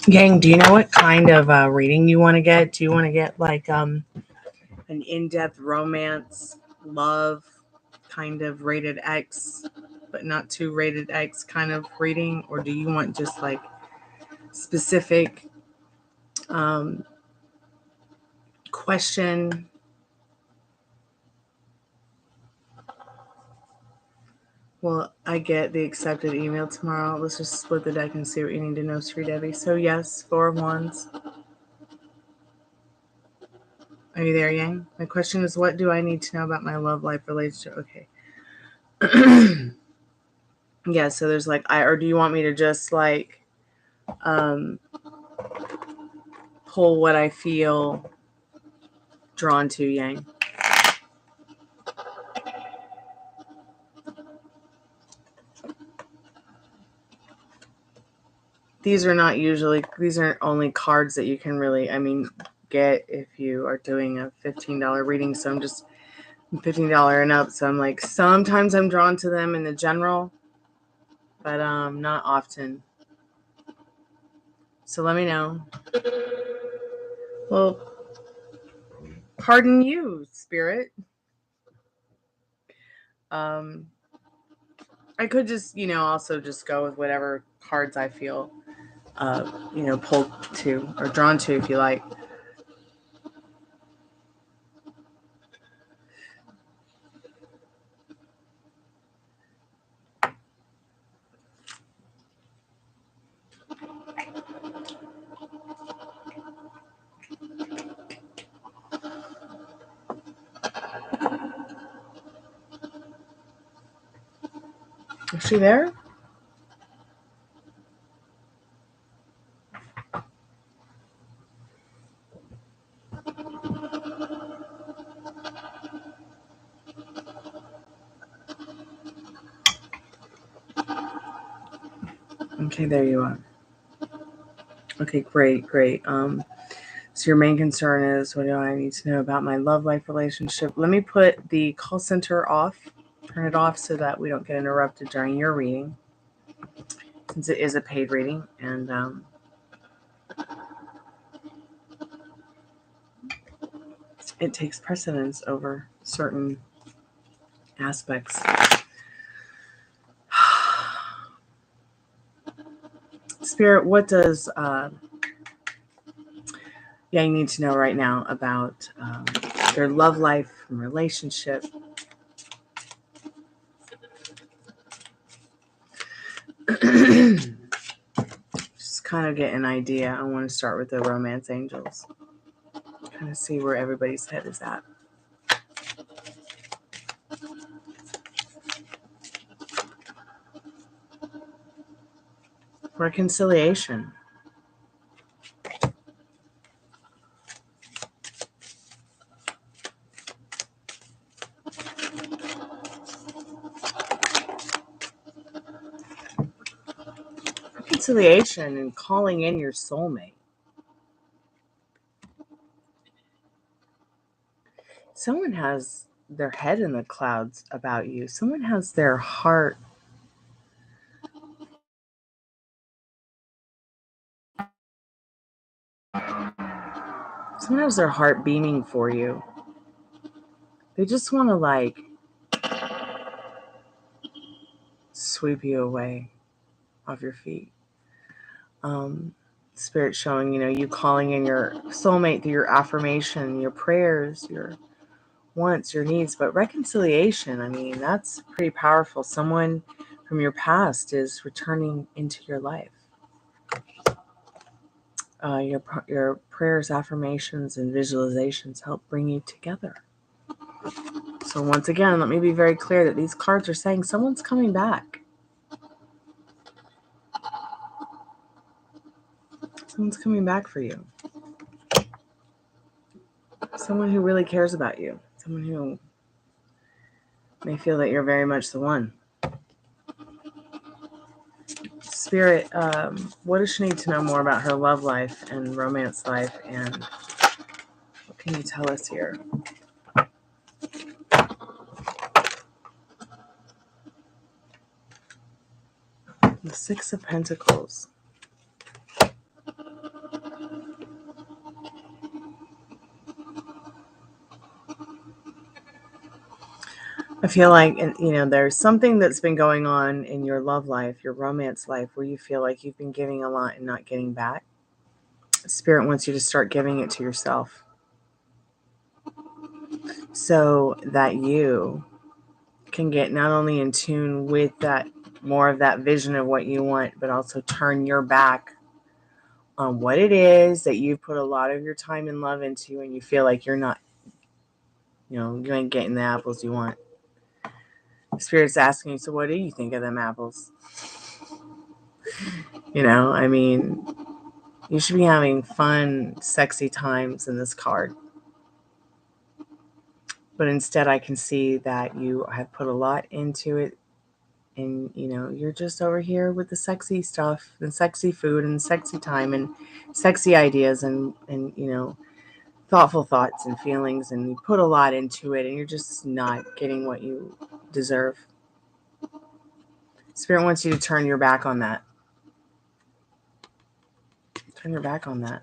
[SPEAKER 1] Yang, do you know what kind of reading you want to get? Do you want to get like an in-depth romance, love, kind of rated X, but not too rated X kind of reading? Or do you want just like specific question? Well, I get the accepted email tomorrow. Let's just split the deck and see what you need to know, Sri Devi. So yes, 4 of Wands. Are you there, Yang? My question is, what do I need to know about my love life relationship? Okay. Yeah, so there's like, or do you want me to just like pull what I feel drawn to, Yang? These aren't only cards that you can really, get if you are doing a $15 reading. So I'm just $15 and up. So I'm like, sometimes I'm drawn to them in the general, but not often. So let me know. Well, pardon you, Spirit. I could just, also just go with whatever cards I feel, pulled to or drawn to, if you like. Is she there? Okay, there you are. Okay, great. So your main concern is, what do I need to know about my love life relationship? Let me put the call center off, turn it off so that we don't get interrupted during your reading, since it is a paid reading, and it takes precedence over certain aspects. Spirit, what does you need to know right now about their love life and relationship? Just kind of get an idea. I want to start with the romance angels. Kind of see where everybody's head is at. Reconciliation. Reconciliation and calling in your soulmate. Someone has their head in the clouds about you. Someone has their heart beaming for you. They just want to sweep you away off your feet. Spirit showing, you calling in your soulmate through your affirmation, your prayers, your wants, your needs. But reconciliation, that's pretty powerful. Someone from your past is returning into your life. Your prayers, affirmations, and visualizations help bring you together. So once again, let me be very clear that these cards are saying someone's coming back. Someone's coming back for you. Someone who really cares about you. Someone who may feel that you're very much the one. Spirit, what does she need to know more about her love life and romance life? And what can you tell us here? The Six of Pentacles. I feel like, there's something that's been going on in your love life, your romance life, where you feel like you've been giving a lot and not getting back. Spirit wants you to start giving it to yourself, so that you can get not only in tune with that, more of that vision of what you want, but also turn your back on what it is that you've put a lot of your time and love into, and you feel like you're not, you ain't getting the apples you want. Spirit's asking you, so what do you think of them apples? I mean, you should be having fun, sexy times in this card. But instead, I can see that you have put a lot into it. And, you're just over here with the sexy stuff and sexy food and sexy time and sexy ideas and thoughtful thoughts and feelings. And you put a lot into it and you're just not getting what you deserve. Spirit wants you to turn your back on that. Turn your back on that.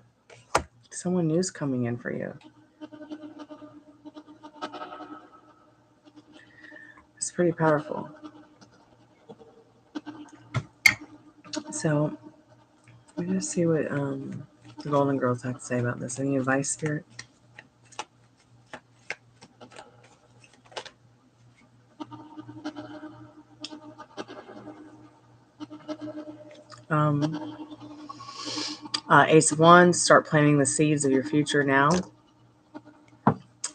[SPEAKER 1] Someone new's coming in for you. It's pretty powerful. So, we're going to see what the Golden Girls have to say about this. Any advice, Spirit? Ace of Wands, start planting the seeds of your future now.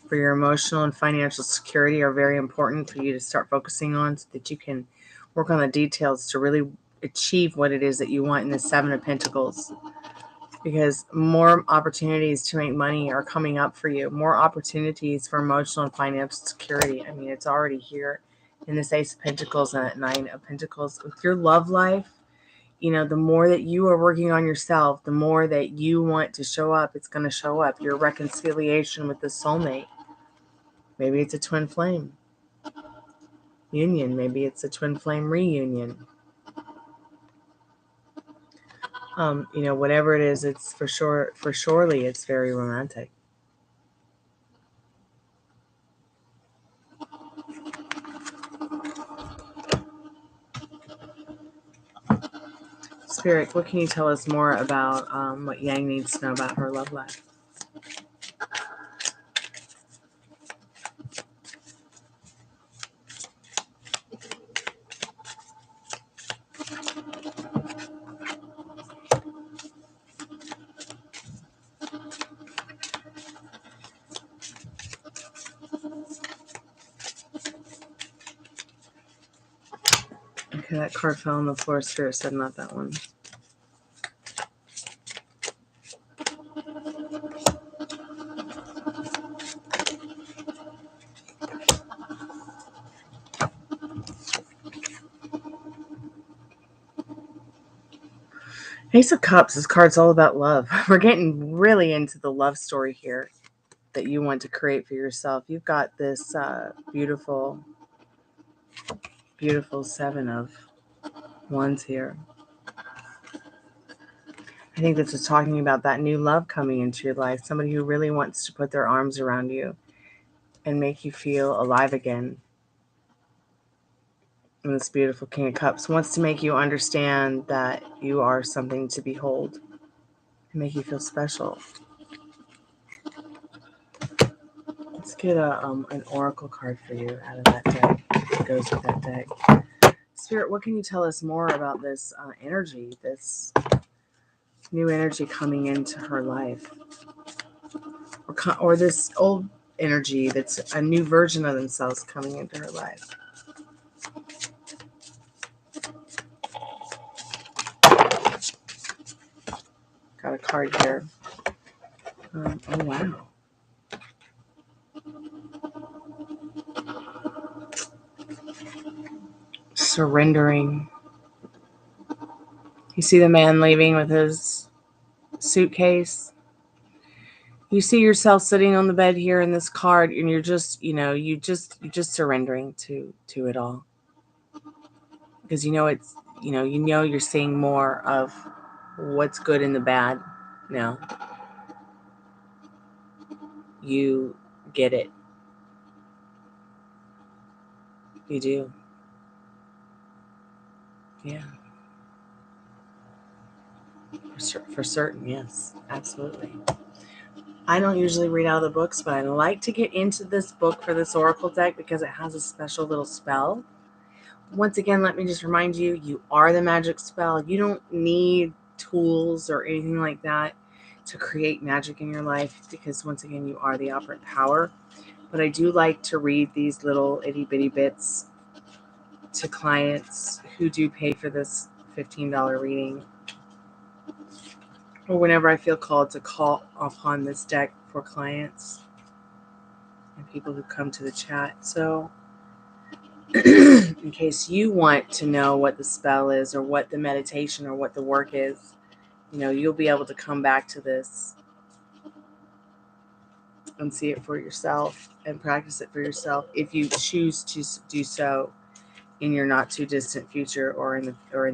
[SPEAKER 1] For your emotional and financial security are very important for you to start focusing on so that you can work on the details to really achieve what it is that you want in the Seven of Pentacles. Because more opportunities to make money are coming up for you. More opportunities for emotional and financial security. I mean, it's already here in this Ace of Pentacles and that Nine of Pentacles. With your love life, the more that you are working on yourself, the more that you want to show up, it's going to show up. Your reconciliation with the soulmate. Maybe it's a twin flame union. Maybe it's a twin flame reunion. Whatever it is, it's for surely it's very romantic. Spirit, what can you tell us more about what Yang needs to know about her love life? Okay, that card fell on the floor. Spirit said not that one. Ace of Cups, this card's all about love. We're getting really into the love story here that you want to create for yourself. You've got this beautiful, beautiful Seven of Wands here. I think this is talking about that new love coming into your life. Somebody who really wants to put their arms around you and make you feel alive again. And this beautiful King of Cups wants to make you understand that you are something to behold and make you feel special. Let's get an oracle card for you out of that deck. It goes with that deck. Spirit, what can you tell us more about this energy, this new energy coming into her life? Or this old energy that's a new version of themselves coming into her life? Got a card here. Oh, wow. Surrendering. You see the man leaving with his suitcase. You see yourself sitting on the bed here in this card, and you're just, you're just surrendering to it all. Because it's, you're seeing more of what's good and the bad now. You get it. You do. Yeah. For certain, yes. Absolutely. I don't usually read out of the books, but I like to get into this book for this oracle deck because it has a special little spell. Once again, let me just remind you, you are the magic spell. You don't need tools or anything like that to create magic in your life because, once again, you are the operant power. But I do like to read these little itty-bitty bits to clients who do pay for this $15 reading, or whenever I feel called to call upon this deck for clients and people who come to the chat. So in case you want to know what the spell is or what the meditation or what the work is, you'll be able to come back to this and see it for yourself and practice it for yourself if you choose to do so in your not too distant future or in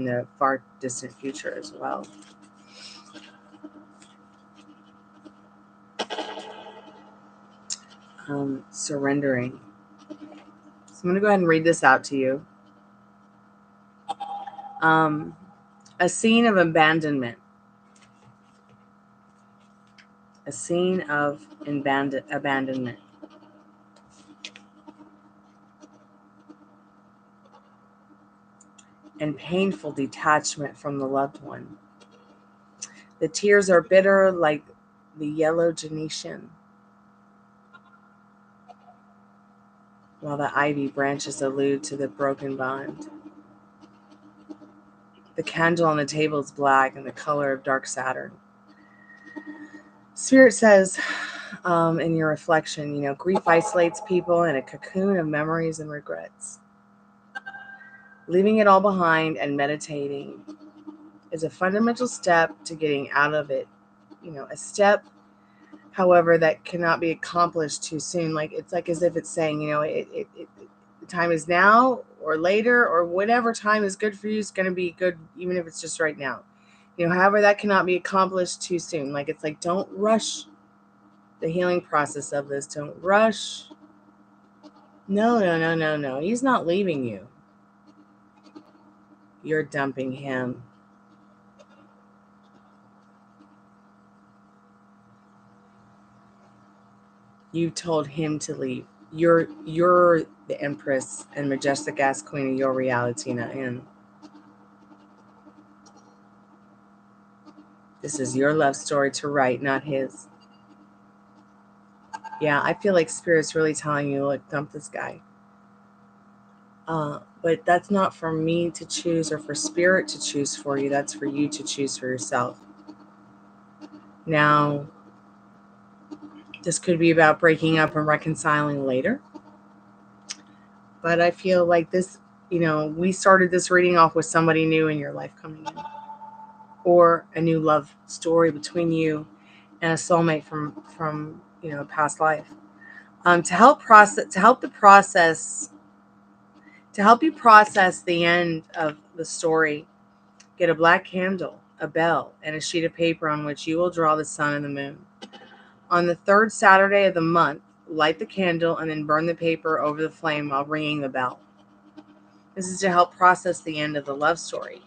[SPEAKER 1] the far distant future as well. Surrendering. So I'm going to go ahead and read this out to you. A scene of abandonment. A scene of abandonment. And painful detachment from the loved one. The tears are bitter like the yellow gentian, while the ivy branches allude to the broken bond. The candle on the table is black and the color of dark Saturn. Spirit says, in your reflection, grief isolates people in a cocoon of memories and regrets. Leaving it all behind and meditating is a fundamental step to getting out of it. A step, however, that cannot be accomplished too soon. It's like as if it's saying, the time is now or later or whatever time is good for you is going to be good, even if it's just right now. However, that cannot be accomplished too soon. It's like, don't rush the healing process of this. Don't rush. No. He's not leaving you. You're dumping him. You told him to leave. You're the empress and majestic ass queen of your reality, not him. This is your love story to write, not his. Yeah, I feel like Spirit's really telling you, look, dump this guy. But that's not for me to choose or for Spirit to choose for you. That's for you to choose for yourself. Now, this could be about breaking up and reconciling later. But I feel like this, we started this reading off with somebody new in your life coming in. Or a new love story between you and a soulmate from a past life. To help you process the end of the story, get a black candle, a bell, and a sheet of paper on which you will draw the sun and the moon. On the third Saturday of the month, light the candle and then burn the paper over the flame while ringing the bell. This is to help process the end of the love story.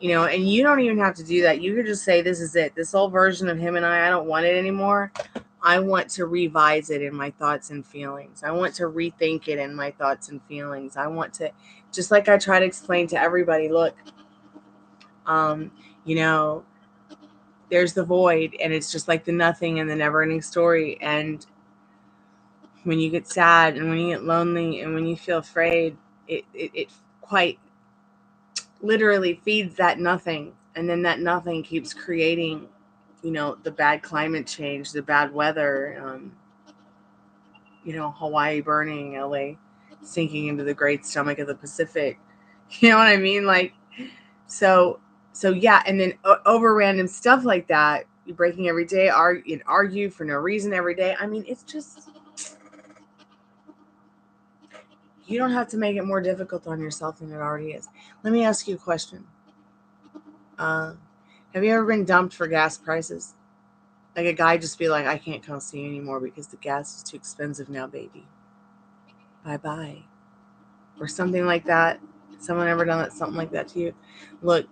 [SPEAKER 1] And you don't even have to do that. You could just say, this is it. This old version of him and I don't want it anymore. I want to revise it in my thoughts and feelings. I want to rethink it in my thoughts and feelings. I want to, just like I try to explain to everybody, look, there's the void, and it's just like the nothing and the never-ending story. And when you get sad and when you get lonely and when you feel afraid, it quite literally feeds that nothing. And then that nothing keeps creating, the bad climate change, the bad weather, Hawaii burning, LA sinking into the great stomach of the Pacific. You know what I mean? So yeah. And then over random stuff like that, you're breaking every day, argue for no reason every day. I mean, it's just, you don't have to make it more difficult on yourself than it already is. Let me ask you a question. Have you ever been dumped for gas prices? Like a guy just be like, I can't come see you anymore because the gas is too expensive now, baby. Bye-bye. Or something like that. Someone ever done something like that to you? Look,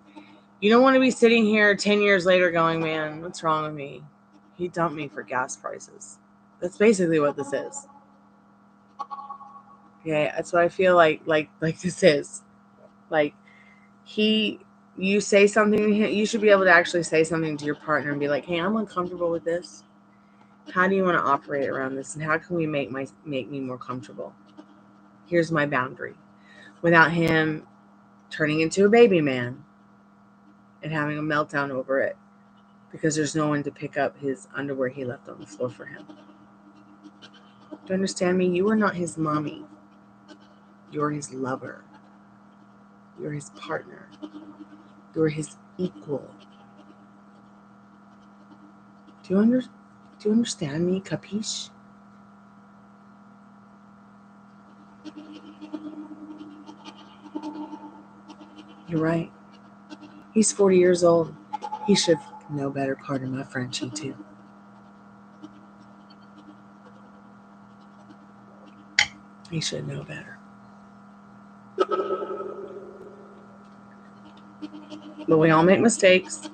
[SPEAKER 1] you don't want to be sitting here 10 years later going, man, what's wrong with me? He dumped me for gas prices. That's basically what this is. Okay, that's what I feel like this is. You say something, you should be able to actually say something to your partner and be like, hey, I'm uncomfortable with this. How do you want to operate around this? And how can we make me more comfortable? Here's my boundary. without him turning into a baby man and having a meltdown over it because there's no one to pick up his underwear he left on the floor for him. Do you understand me? You are not his mommy. You're his lover. You're his partner. You're his equal. Do you understand me? Capiche? You're right. He's 40 years old. He should know better, pardon my Frenchie, too. He should know better. But we all make mistakes.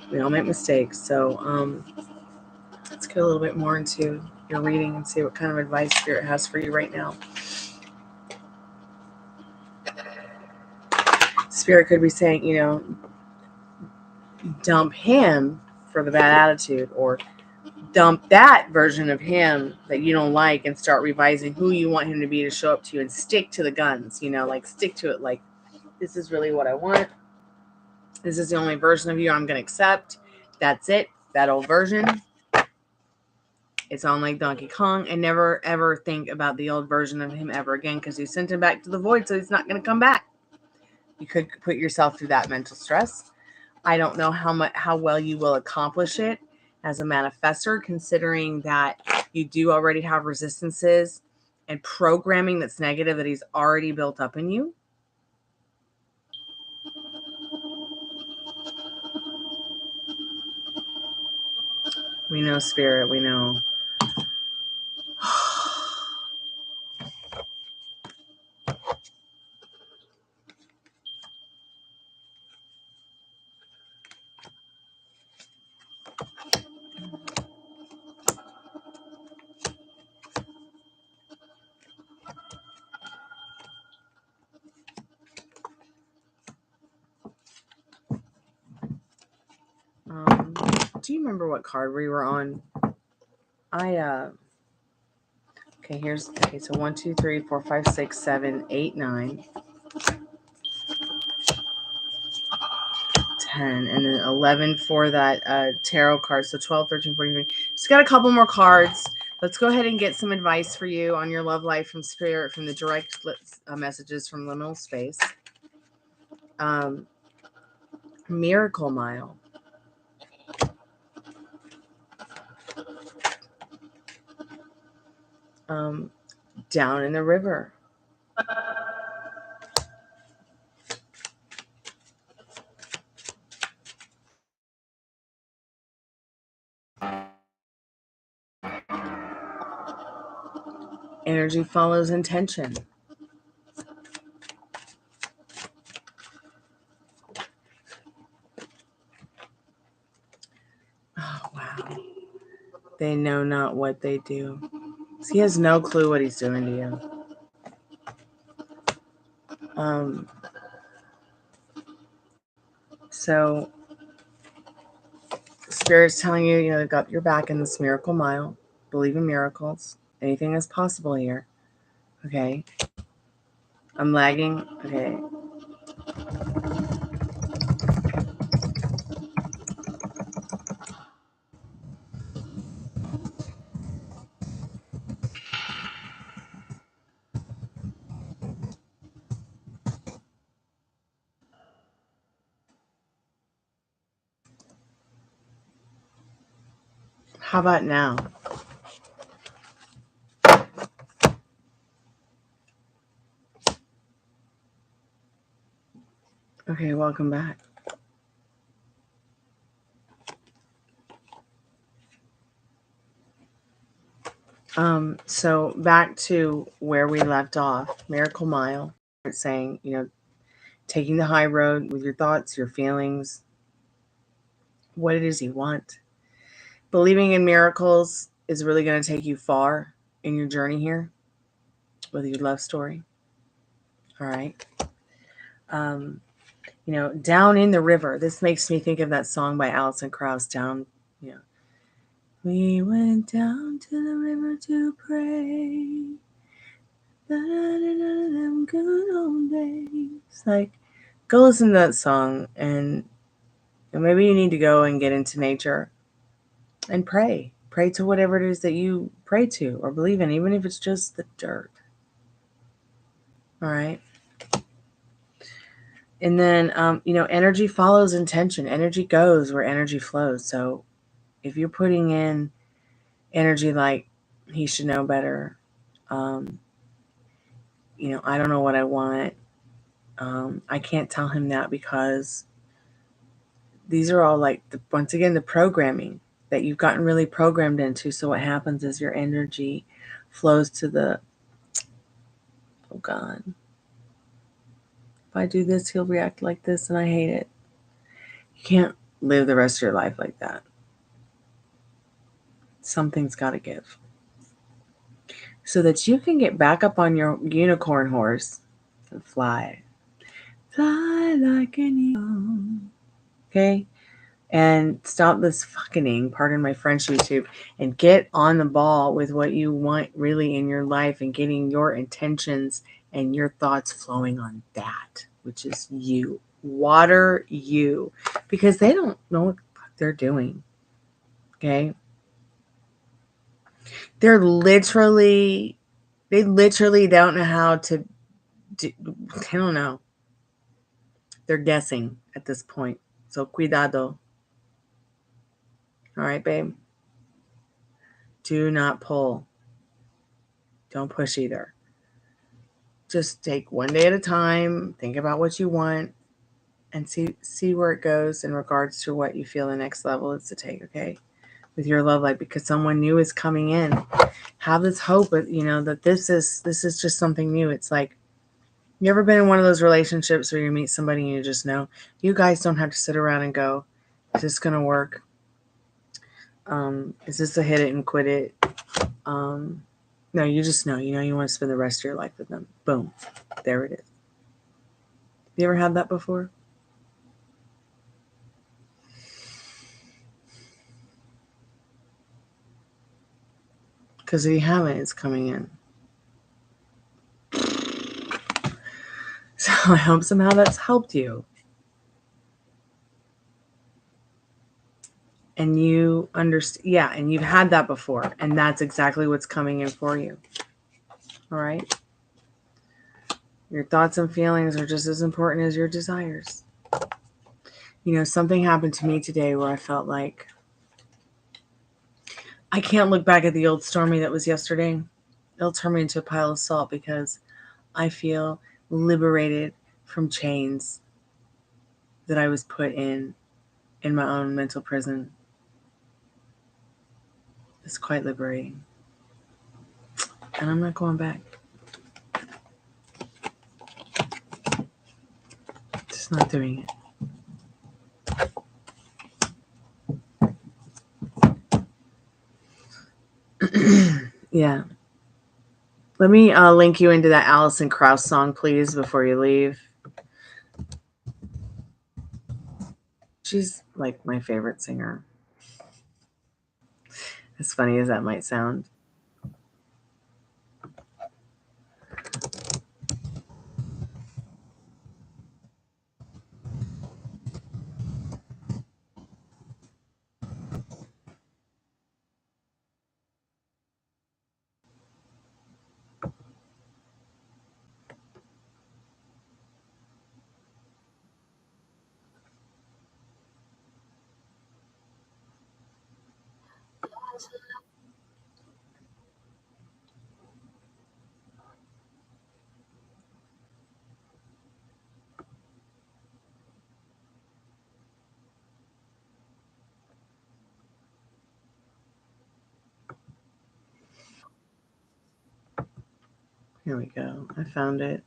[SPEAKER 1] So let's get a little bit more into your reading and see what kind of advice Spirit has for you right now. Spirit could be saying, dump him for the bad attitude, or dump that version of him that you don't like and start revising who you want him to be to show up to you, and stick to the guns, stick to it. Like, this is really what I want. This is the only version of you I'm going to accept. That's it. That old version. It's on like Donkey Kong, and never ever think about the old version of him ever again, because you sent him back to the void, so he's not going to come back. You could put yourself through that mental stress. I don't know how well you will accomplish it as a manifestor, considering that you do already have resistances and programming that's negative that he's already built up in you. We know, Spirit, we know. Do you remember what card we were on? So 1, 2, 3, 4, 5, 6, 7, 8, 9, 10, and then 11 for that tarot card. So 12, 13, 14, 15. Just got a couple more cards. Let's go ahead and get some advice for you on your love life from Spirit, from the direct messages from Liminal Space. Miracle Mile. Down in the river. Energy follows intention. Oh, wow. They know not what they do. So he has no clue what he's doing to you. So Spirit's telling you, they've got your back in this miracle mile. Believe in miracles. Anything is possible here. Okay. I'm lagging. Okay. How about now? Okay, welcome back. So back to where we left off, Miracle Mile. It's saying, taking the high road with your thoughts, your feelings, what it is you want. Believing in miracles is really going to take you far in your journey here with your love story. All right. Down in the river. This makes me think of that song by Alison Krauss, Down, We went down to the river to pray. Then good old days. Like, go listen to that song, and maybe you need to go and get into nature and pray. Pray to whatever it is that you pray to or believe in, even if it's just the dirt. All right. And then, energy follows intention. Energy goes where energy flows. So if you're putting in energy like he should know better, I don't know what I want. I can't tell him that because these are all like, once again, the programming that you've gotten really programmed into. So what happens is your energy flows to the, oh God, if I do this, he'll react like this and I hate it. You can't live the rest of your life like that. Something's got to give. So that you can get back up on your unicorn horse and fly. Fly like an eagle. Okay? And stop this fucking, pardon my French, YouTube, and get on the ball with what you want really in your life and getting your intentions and your thoughts flowing on that, which is you. Water you. Because they don't know what the fuck they're doing. Okay? They literally don't know how to do, I don't know. They're guessing at this point. So cuidado. All right, babe? Do not pull. Don't push either. Just take one day at a time, think about what you want, and see where it goes in regards to what you feel the next level is to take, okay? With your love life, because someone new is coming in. Have this hope, that this is just something new. It's like, you ever been in one of those relationships where you meet somebody and you just know? You guys don't have to sit around and go, is this going to work? Is this a hit it and quit it? No, you just know. You want to spend the rest of your life with them. Boom. There it is. You ever had that before? Because if you haven't, it's coming in. So I hope somehow that's helped you. And you understand, yeah, and you've had that before, and that's exactly what's coming in for you. All right? Your thoughts and feelings are just as important as your desires. Something happened to me today where I felt like I can't look back at the old Stormy that was yesterday. It'll turn me into a pile of salt because I feel liberated from chains that I was put in my own mental prison. It's quite liberating. And I'm not going back. Just not doing it. Yeah. Let me link you into that Alison Krauss song, please, before you leave. She's like my favorite singer. As funny as that might sound. Here we go. I found it.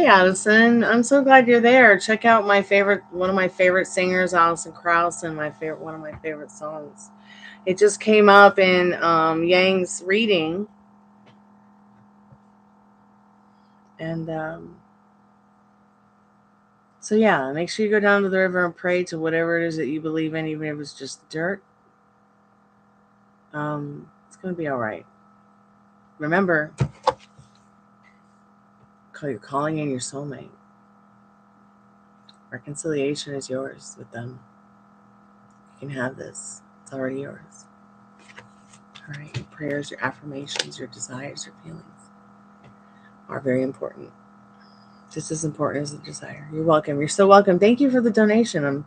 [SPEAKER 1] Addison. I'm so glad you're there. Check out one of my favorite singers, Alison Krauss, and one of my favorite songs. It just came up in Yang's reading, and so yeah, make sure you go down to the river and pray to whatever it is that you believe in, even if it's just dirt. It's gonna be all right. Remember, you're calling in your soulmate. Reconciliation is yours with them. You can have this. It's already yours. All right, your prayers, your affirmations, your desires, your feelings are very important. Just as important as the desire. You're welcome. You're so welcome. Thank you for the donation. I'm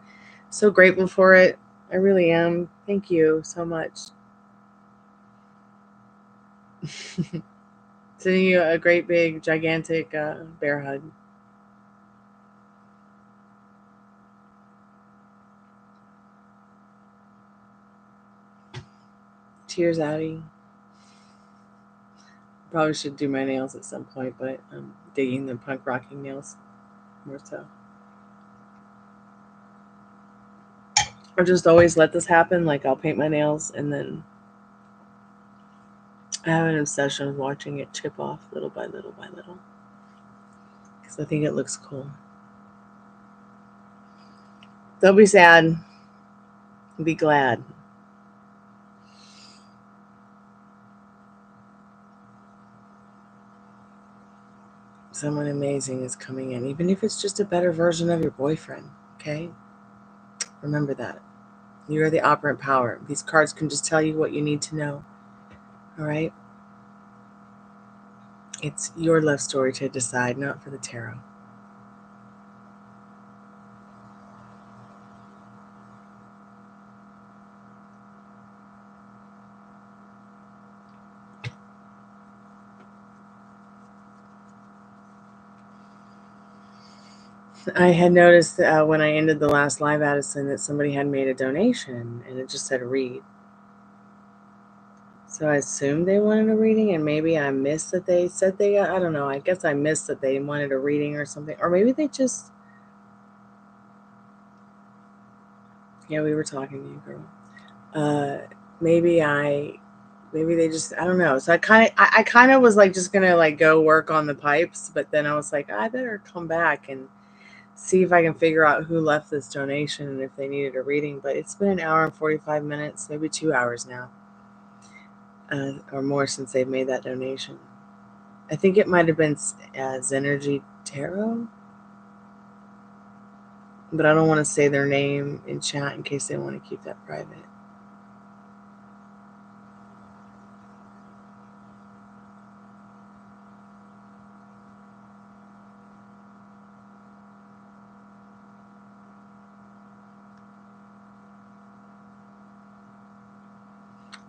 [SPEAKER 1] so grateful for it. I really am. Thank you so much. Sending you a great big gigantic bear hug. Cheers, Addie. Probably should do my nails at some point, but I'm digging the punk rocking nails more so. Or just always let this happen. Like I'll paint my nails and then I have an obsession with watching it chip off little by little by little. Because I think it looks cool. Don't be sad. Be glad. Someone amazing is coming in, even if it's just a better version of your boyfriend, okay? Remember that. You are the operant power. These cards can just tell you what you need to know, all right? It's your love story to decide, not for the tarot. I had noticed when I ended the last live, Addison, that somebody had made a donation and it just said read. So I assumed they wanted a reading, and maybe I missed that they said I don't know. I guess I missed that they wanted a reading or something. Or maybe they just, yeah, we were talking to you, girl. Maybe they just, I don't know. So I kind of was like just gonna like go work on the pipes, but then I was like, I better come back and see if I can figure out who left this donation and if they needed a reading. But it's been an hour and 45 minutes, maybe 2 hours now, or more since they've made that donation. I think it might have been Zenergy Tarot, but I don't want to say their name in chat in case they want to keep that private.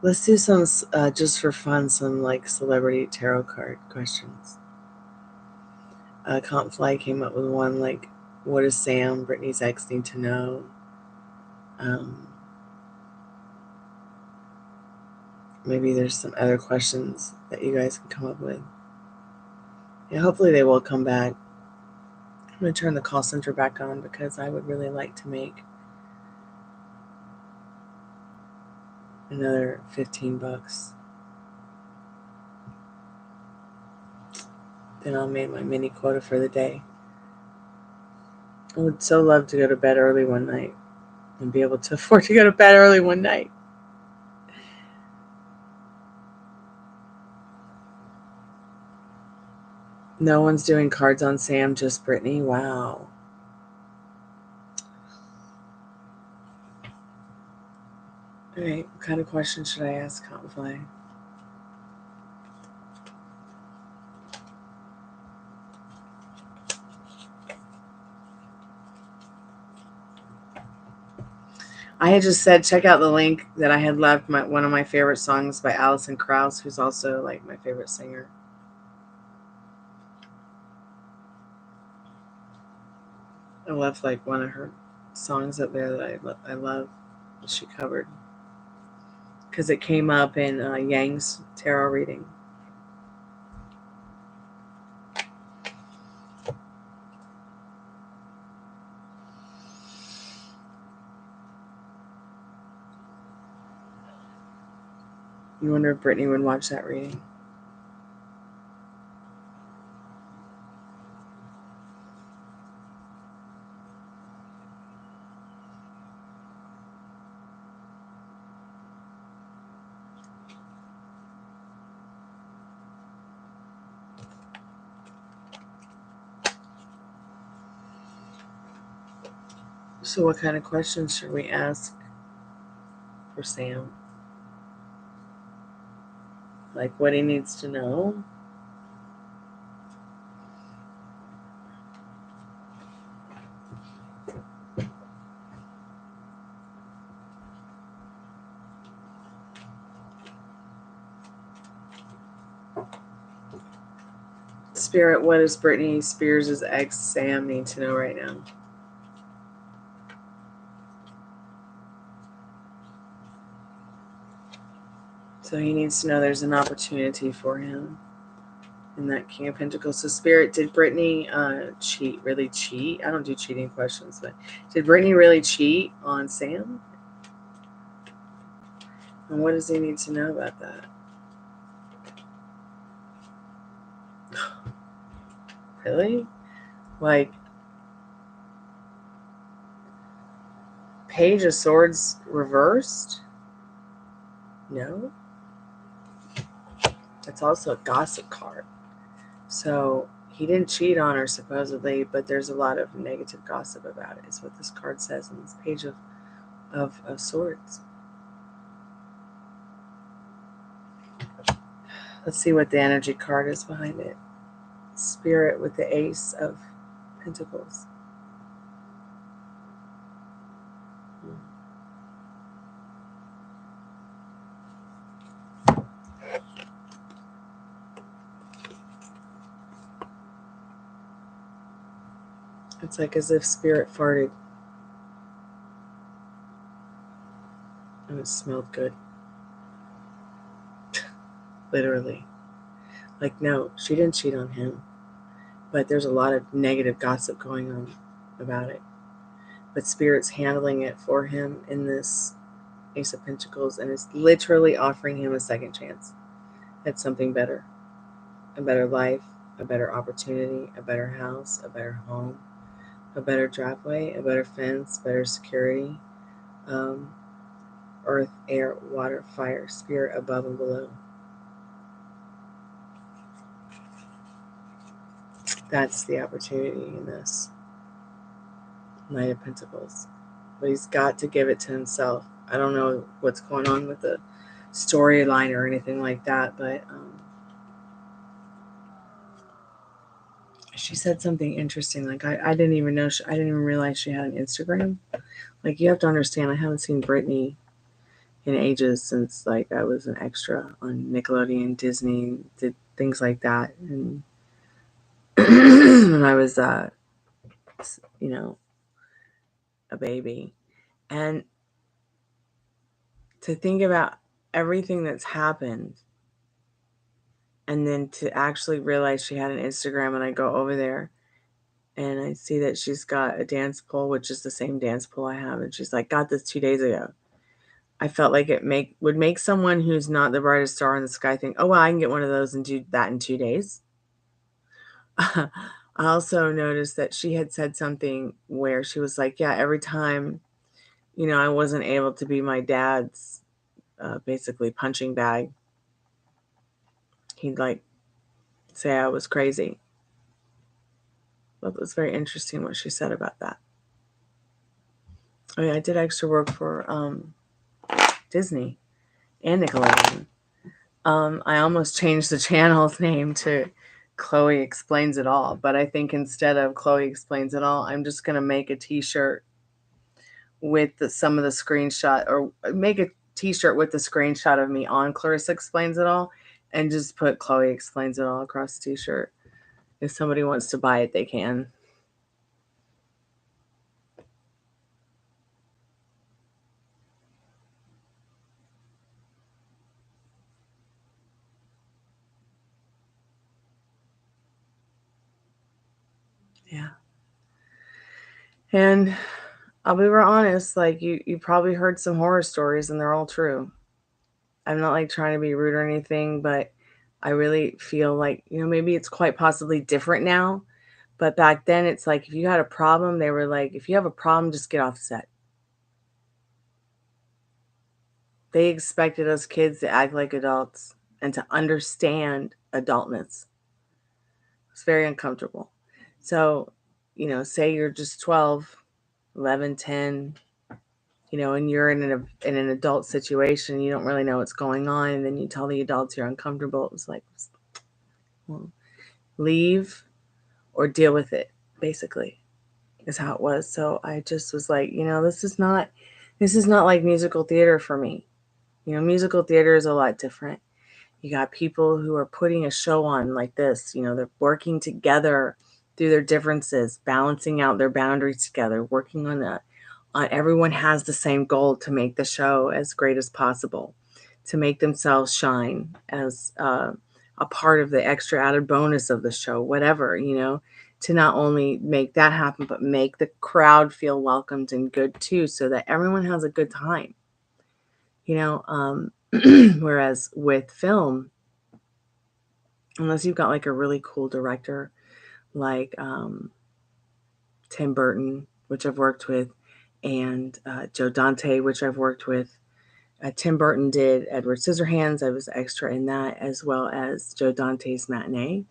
[SPEAKER 1] Let's do some, just for fun, some like celebrity tarot card questions. Comp Fly came up with one like, what does Sam, Brittany's ex, need to know? Maybe there's some other questions that you guys can come up with. Yeah, hopefully they will come back. I'm going to turn the call center back on because I would really like to make another $15. Then I'll make my mini quota for the day. I would so love to go to bed early one night and be able to afford to go to bed early one night. No one's doing cards on Sam, just Brittany. Wow. All right, what kind of question should I ask Confly? I had just said check out the link that I had left, one of my favorite songs by Alison Krauss, who's also like my favorite singer. I left like one of her songs up there that I love that she covered because it came up in Yang's tarot reading. You wonder if Brittany would watch that reading. So what kind of questions should we ask for Sam? Like what he needs to know? Spirit, what does Britney Spears' ex Sam need to know right now? So he needs to know there's an opportunity for him in that King of Pentacles. So Spirit, did Britney cheat? Really cheat? I don't do cheating questions, but did Britney really cheat on Sam? And what does he need to know about that? Really? Like, Page of Swords reversed? No. It's also a gossip card. So he didn't cheat on her supposedly, but there's a lot of negative gossip about it, is what this card says in this Page of Swords. Let's see what the energy card is behind it. Spirit with the Ace of Pentacles. It's like as if Spirit farted. And it smelled good. Literally. Like, no, she didn't cheat on him. But there's a lot of negative gossip going on about it. But Spirit's handling it for him in this Ace of Pentacles, and is literally offering him a second chance at something better. A better life, a better opportunity, a better house, a better home, a better driveway, a better fence, better security. Earth, air, water, fire, spirit above and below. That's the opportunity in this Knight of Pentacles. But he's got to give it to himself. I don't know what's going on with the storyline or anything like that, but she said something interesting. Like, I didn't even know, I didn't even realize she had an Instagram. Like, you have to understand, I haven't seen Britney in ages, since like I was an extra on Nickelodeon, Disney, did things like that, and when I was a baby. And to think about everything that's happened, and then to actually realize she had an Instagram, and I go over there and I see that she's got a dance pole, which is the same dance pole I have, and she's like, got this 2 days ago. I felt like it would make someone who's not the brightest star in the sky think, oh, well, I can get one of those and do that in 2 days. I also noticed that she had said something where she was like, yeah, every time, I wasn't able to be my dad's basically punching bag, he'd like say I was crazy. But it was very interesting what she said about that. I did extra work for Disney and Nickelodeon. I almost changed the channel's name to Chloe Explains It All, but I think instead of Chloe Explains It All, I'm just going to make a t-shirt with some of the screenshot, or make a t-shirt with the screenshot of me on Clarissa Explains It All, and just put Chloe Explains It All across the t-shirt. If somebody wants to buy it, they can. Yeah. And I'll be real honest, like you probably heard some horror stories and they're all true. I'm not like trying to be rude or anything, but I really feel like, maybe it's quite possibly different now. But back then, it's like if you had a problem, they were like, if you have a problem, just get off the set. They expected us kids to act like adults and to understand adultness. It's very uncomfortable. So, say you're just 12, 11, 10, and you're in an adult situation, you don't really know what's going on, and then you tell the adults you're uncomfortable. It was like, well, leave or deal with it, basically, is how it was. So I just was like, this is not like musical theater for me. Musical theater is a lot different. You got people who are putting a show on like this, they're working together through their differences, balancing out their boundaries together, working on everyone has the same goal to make the show as great as possible, to make themselves shine as a part of the extra added bonus of the show, whatever, to not only make that happen, but make the crowd feel welcomed and good too, so that everyone has a good time. Whereas with film, unless you've got like a really cool director like Tim Burton, which I've worked with, and Joe Dante, which I've worked with. Tim Burton did Edward Scissorhands. I was extra in that, as well as Joe Dante's Matinee.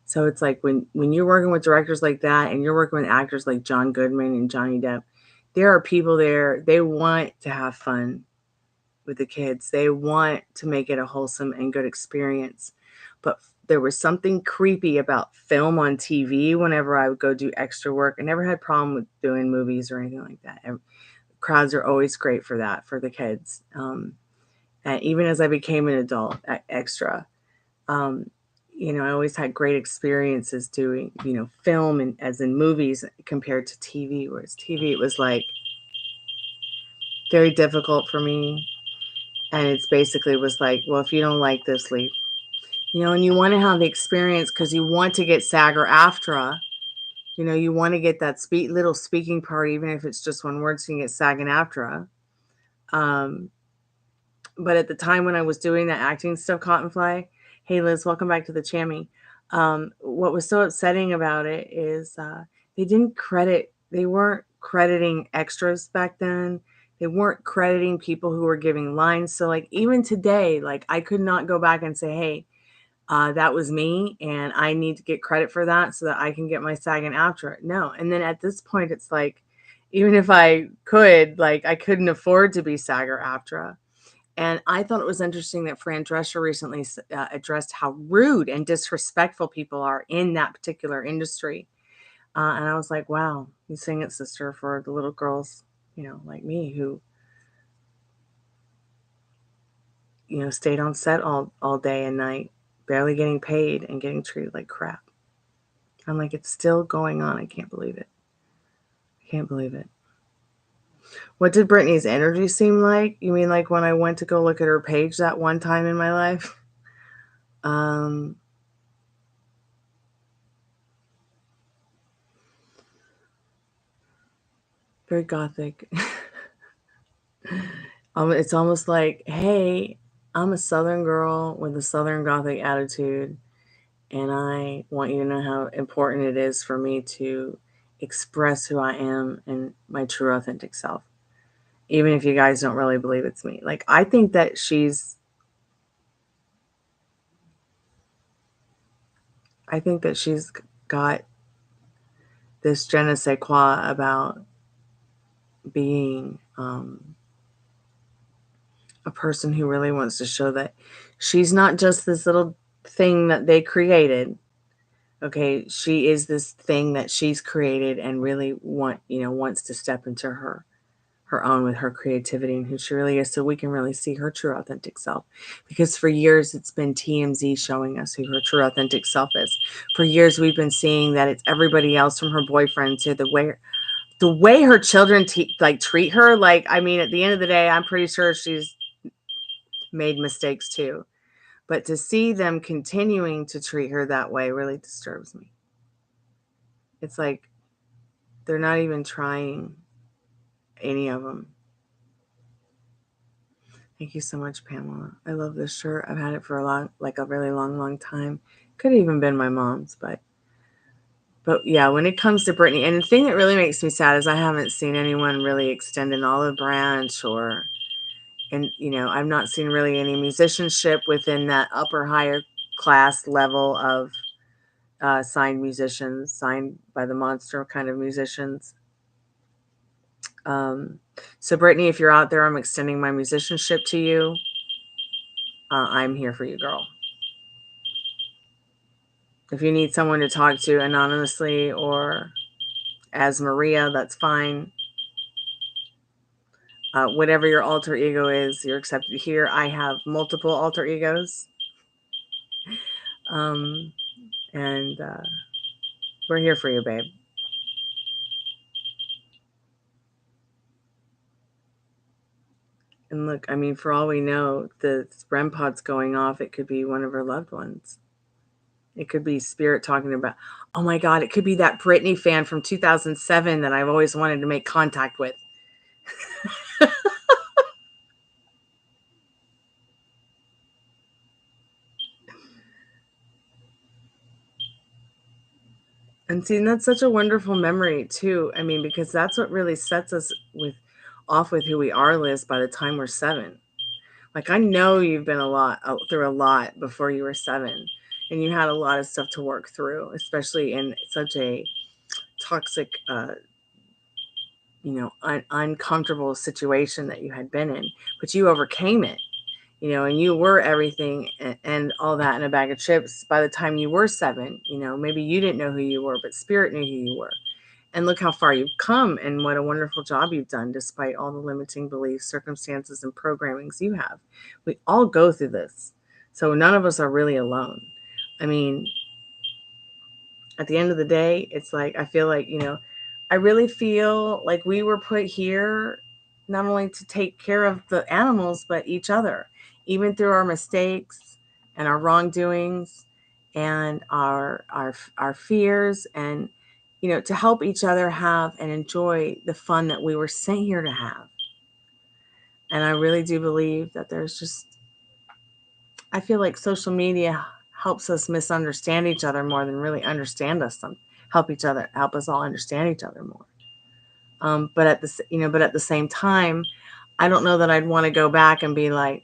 [SPEAKER 1] So it's like when you're working with directors like that and you're working with actors like John Goodman and Johnny Depp, there are people there, they want to have fun with the kids. They want to make it a wholesome and good experience. But there was something creepy about film on TV whenever I would go do extra work. I never had a problem with doing movies or anything like that. Crowds are always great for that, for the kids. And even as I became an adult extra, I always had great experiences doing, film and as in movies compared to TV, whereas TV, it was like very difficult for me. And it's basically was like, well, if you don't like this, leave. And you want to have the experience because you want to get SAG or AFTRA. You want to get that little speaking part, even if it's just one word, so you can get SAG and AFTRA. But at the time when I was doing that acting stuff, Cotton Fly, hey Liz, welcome back to the Chammy. What was so upsetting about it is they weren't crediting extras back then. They weren't crediting people who were giving lines. So like even today, like I could not go back and say, hey, that was me and I need to get credit for that so that I can get my SAG and AFTRA. No. And then at this point, it's like, even if I could, like I couldn't afford to be SAG or AFTRA. And I thought it was interesting that Fran Drescher recently addressed how rude and disrespectful people are in that particular industry. And I was like, wow, you sing it, sister, for the little girls, like me who, stayed on set all day and night, barely getting paid and getting treated like crap. I'm like, it's still going on. I can't believe it. I can't believe it. What did Brittany's energy seem like? You mean like when I went to go look at her page that one time in my life? Very gothic. It's almost like, hey, I'm a Southern girl with a Southern Gothic attitude, and I want you to know how important it is for me to express who I am and my true authentic self, even if you guys don't really believe it's me. Like, I think that she's got this je ne sais quoi about being a person who really wants to show that she's not just this little thing that they created. Okay, she is this thing that she's created and really wants to step into her own with her creativity and who she really is, so we can really see her true authentic self. Because for years it's been TMZ showing us who her true authentic self is. For years we've been seeing that it's everybody else, from her boyfriend to the way her children treat her. Like, I mean, at the end of the day, I'm pretty sure she's made mistakes too. But to see them continuing to treat her that way really disturbs me. It's like they're not even trying, any of them. Thank you so much, Pamela. I love this shirt. I've had it for a really long time. Could have even been my mom's, but yeah, when it comes to Brittany, and the thing that really makes me sad is I haven't seen anyone really extend an olive branch and I've not seen really any musicianship within that upper higher class level of signed musicians, signed by the monster kind of musicians. So Brittany, if you're out there, I'm extending my musicianship to you. I'm here for you, girl. If you need someone to talk to anonymously or as Maria, that's fine. Whatever your alter ego is, you're accepted here. I have multiple alter egos. And we're here for you, babe. And look, I mean, for all we know, the REM pod's going off. It could be one of her loved ones. It could be spirit talking about, oh my God, it could be that Britney fan from 2007 that I've always wanted to make contact with. And see, that's such a wonderful memory too. I mean, because that's what really sets us off with who we are, Liz, by the time we're 7. Like, I know you've been through a lot before you were 7, and you had a lot of stuff to work through, especially in such a toxic, uncomfortable situation that you had been in, but you overcame it, and you were everything and all that in a bag of chips by the time you were 7. Maybe you didn't know who you were, but spirit knew who you were. And look how far you've come and what a wonderful job you've done despite all the limiting beliefs, circumstances, and programmings you have. We all go through this. So none of us are really alone. I mean, at the end of the day, it's like, I feel like, I really feel like we were put here not only to take care of the animals, but each other, even through our mistakes and our wrongdoings and our fears, and to help each other have and enjoy the fun that we were sent here to have. And I really do believe that I feel like social media helps us misunderstand each other more than really understand us. Help us all understand each other more. But at the same time, I don't know that I'd want to go back and be like,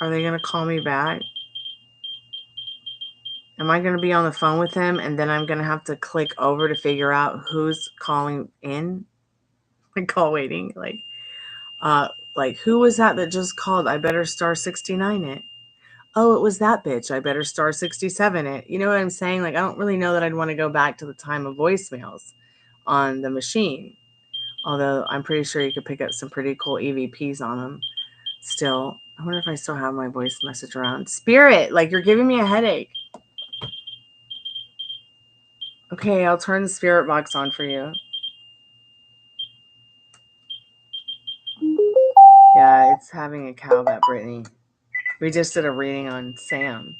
[SPEAKER 1] are they going to call me back? Am I going to be on the phone with him and then I'm going to have to click over to figure out who's calling in? Like, call waiting. Like, who was that just called? I better star 69 it. Oh, it was that bitch. I better star 67 it. You know what I'm saying? Like, I don't really know that I'd want to go back to the time of voicemails on the machine. Although I'm pretty sure you could pick up some pretty cool EVPs on them still. I wonder if I still have my voice message around. Spirit, like, you're giving me a headache. Okay, I'll turn the spirit box on for you. Yeah, it's having a cow bet, Brittany. We just did a reading on Sam.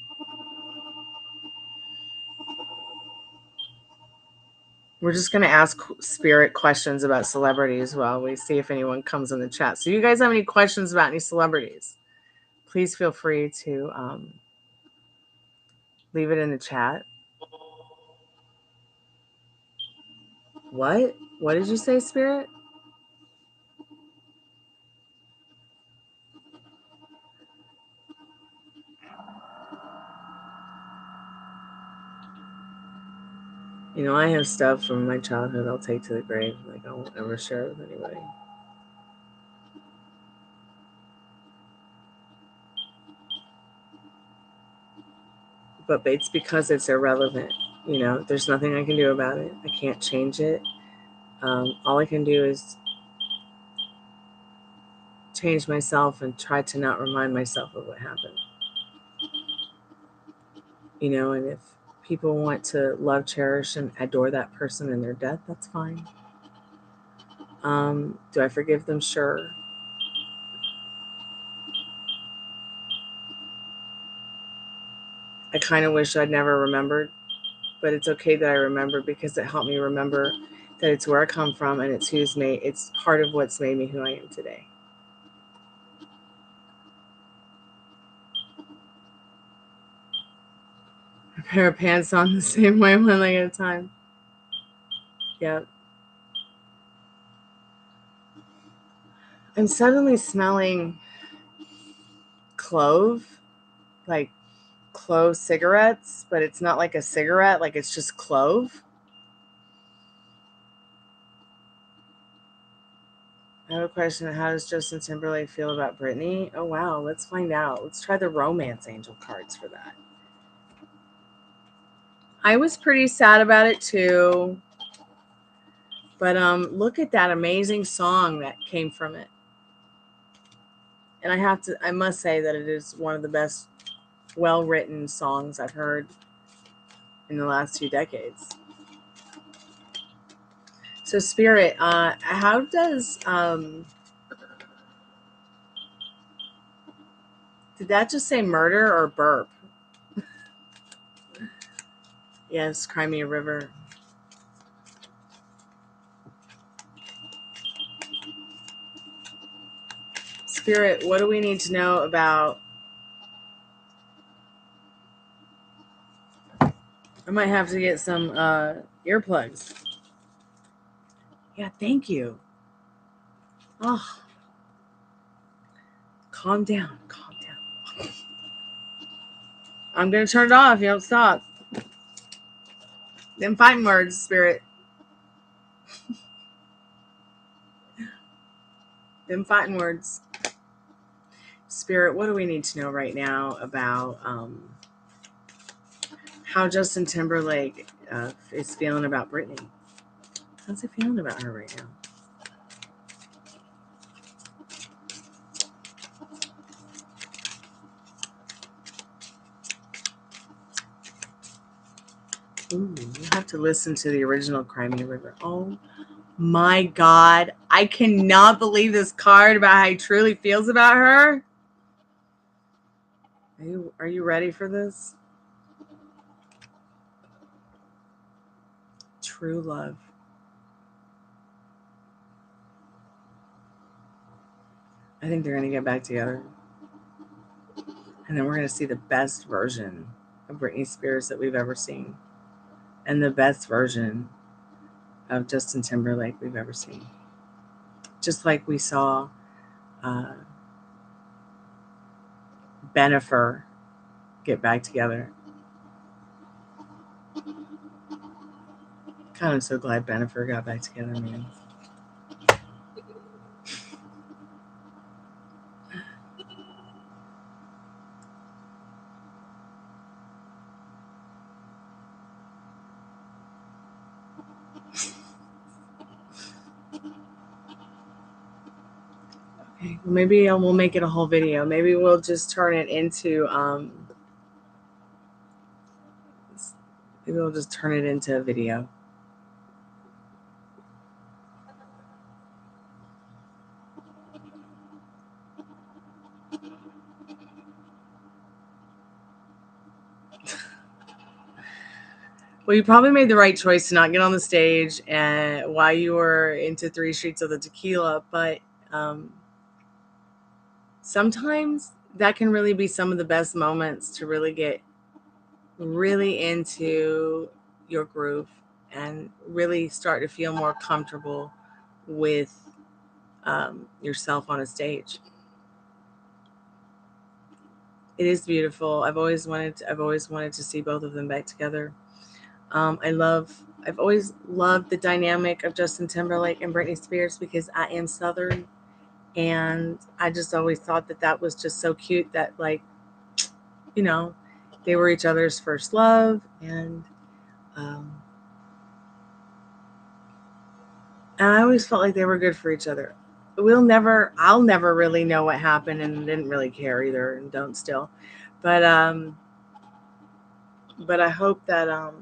[SPEAKER 1] We're just going to ask spirit questions about celebrities while we see if anyone comes in the chat. So you guys have any questions about any celebrities, please feel free to leave it in the chat. What? What did you say, Spirit? I have stuff from my childhood I'll take to the grave. Like, I won't ever share it with anybody. But it's because it's irrelevant. There's nothing I can do about it. I can't change it. All I can do is change myself and try to not remind myself of what happened. And if people want to love, cherish, and adore that person in their death, that's fine. Do I forgive them? Sure. I kind of wish I'd never remembered, but it's okay that I remember because it helped me remember that it's where I come from and it's part of what's made me who I am today. a pair of pants on the same way, one leg at a time. Yep. I'm suddenly smelling clove, like clove cigarettes, but it's not like a cigarette, like it's just clove. I have a question. How does Justin Timberlake feel about Britney? Oh, wow. Let's find out. Let's try the romance angel cards for that. I was pretty sad about it too. But look at that amazing song that came from it. And I must say that it is one of the best well-written songs I've heard in the last 2 decades. So Spirit, how does did that just say murder or burp? Yes, Crimea River. Spirit, what do we need to know about? I might have to get some earplugs. Yeah, thank you. Oh, calm down. Calm down. I'm going to turn it off. You don't stop. Them fighting words, Spirit. Them fighting words. Spirit, what do we need to know right now about how Justin Timberlake is feeling about Britney? How's he feeling about her right now? Ooh, you have to listen to the original Crimea River. Oh my God. I cannot believe this card about how he truly feels about her. Are you ready for this? True love. I think they're going to get back together. And then we're going to see the best version of Britney Spears that we've ever seen. And the best version of Justin Timberlake we've ever seen. Just like we saw Bennifer get back together. Kind of so glad Bennifer got back together, man. Okay, well, maybe we'll make it a whole video. Maybe we'll just turn it into maybe we'll just turn it into a video. Well, you probably made the right choice to not get on the stage and while you were into 3 Streets of the Tequila, but sometimes that can really be some of the best moments to really get really into your groove and really start to feel more comfortable with yourself on a stage. It is beautiful. I've always wanted to see both of them back together. I've always loved the dynamic of Justin Timberlake and Britney Spears because I am Southern, and I just always thought that was just so cute that, like, you know, they were each other's first love, and I always felt like they were good for each other. I'll never really know what happened, and didn't really care either, and don't still, but I hope that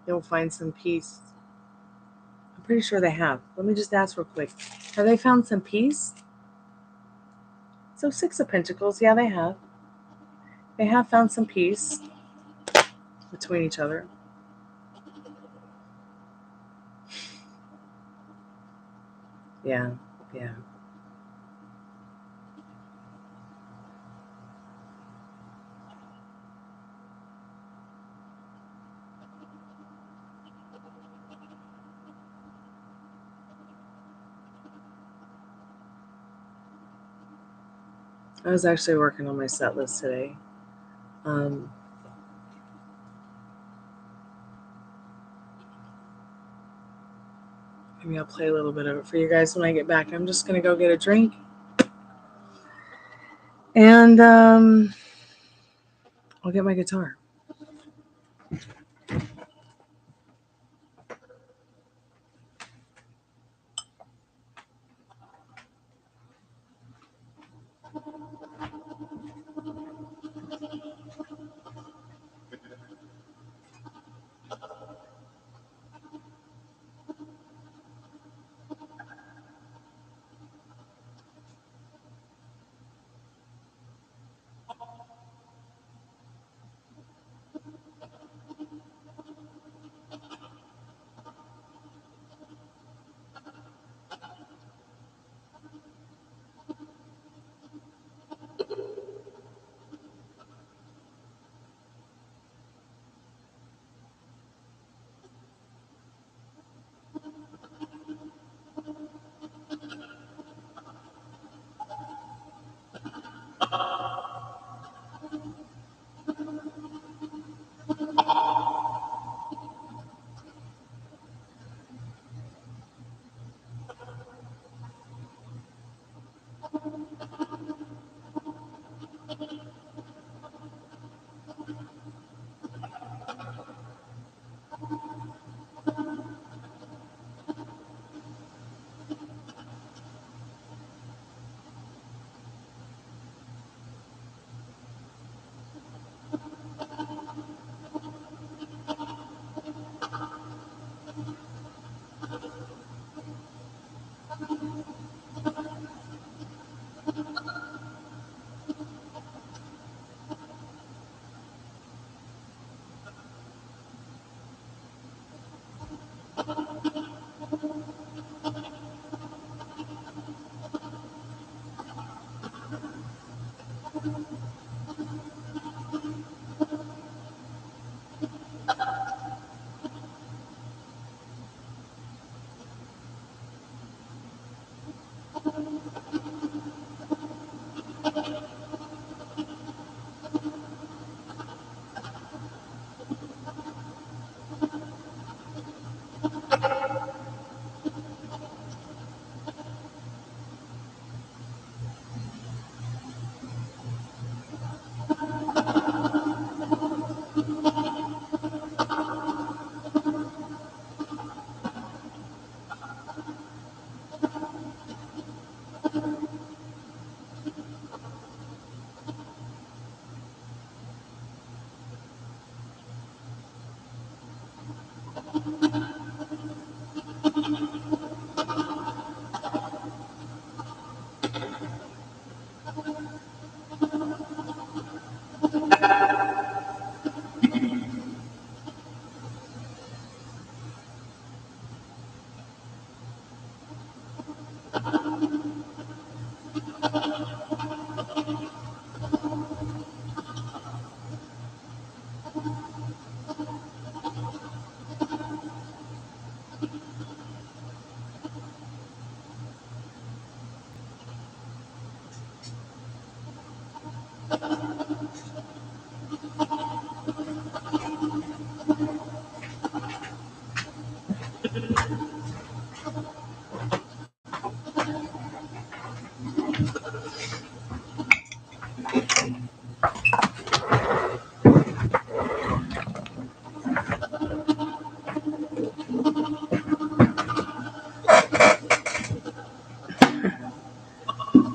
[SPEAKER 1] they'll find some peace. I'm pretty sure they have. Let me just ask real quick. Have they found some peace? So 6 of Pentacles, yeah, they have. They have found some peace between each other. Yeah, yeah. I was actually working on my set list today. Maybe I'll play a little bit of it for you guys when I get back. I'm just going to go get a drink. And I'll get my guitar.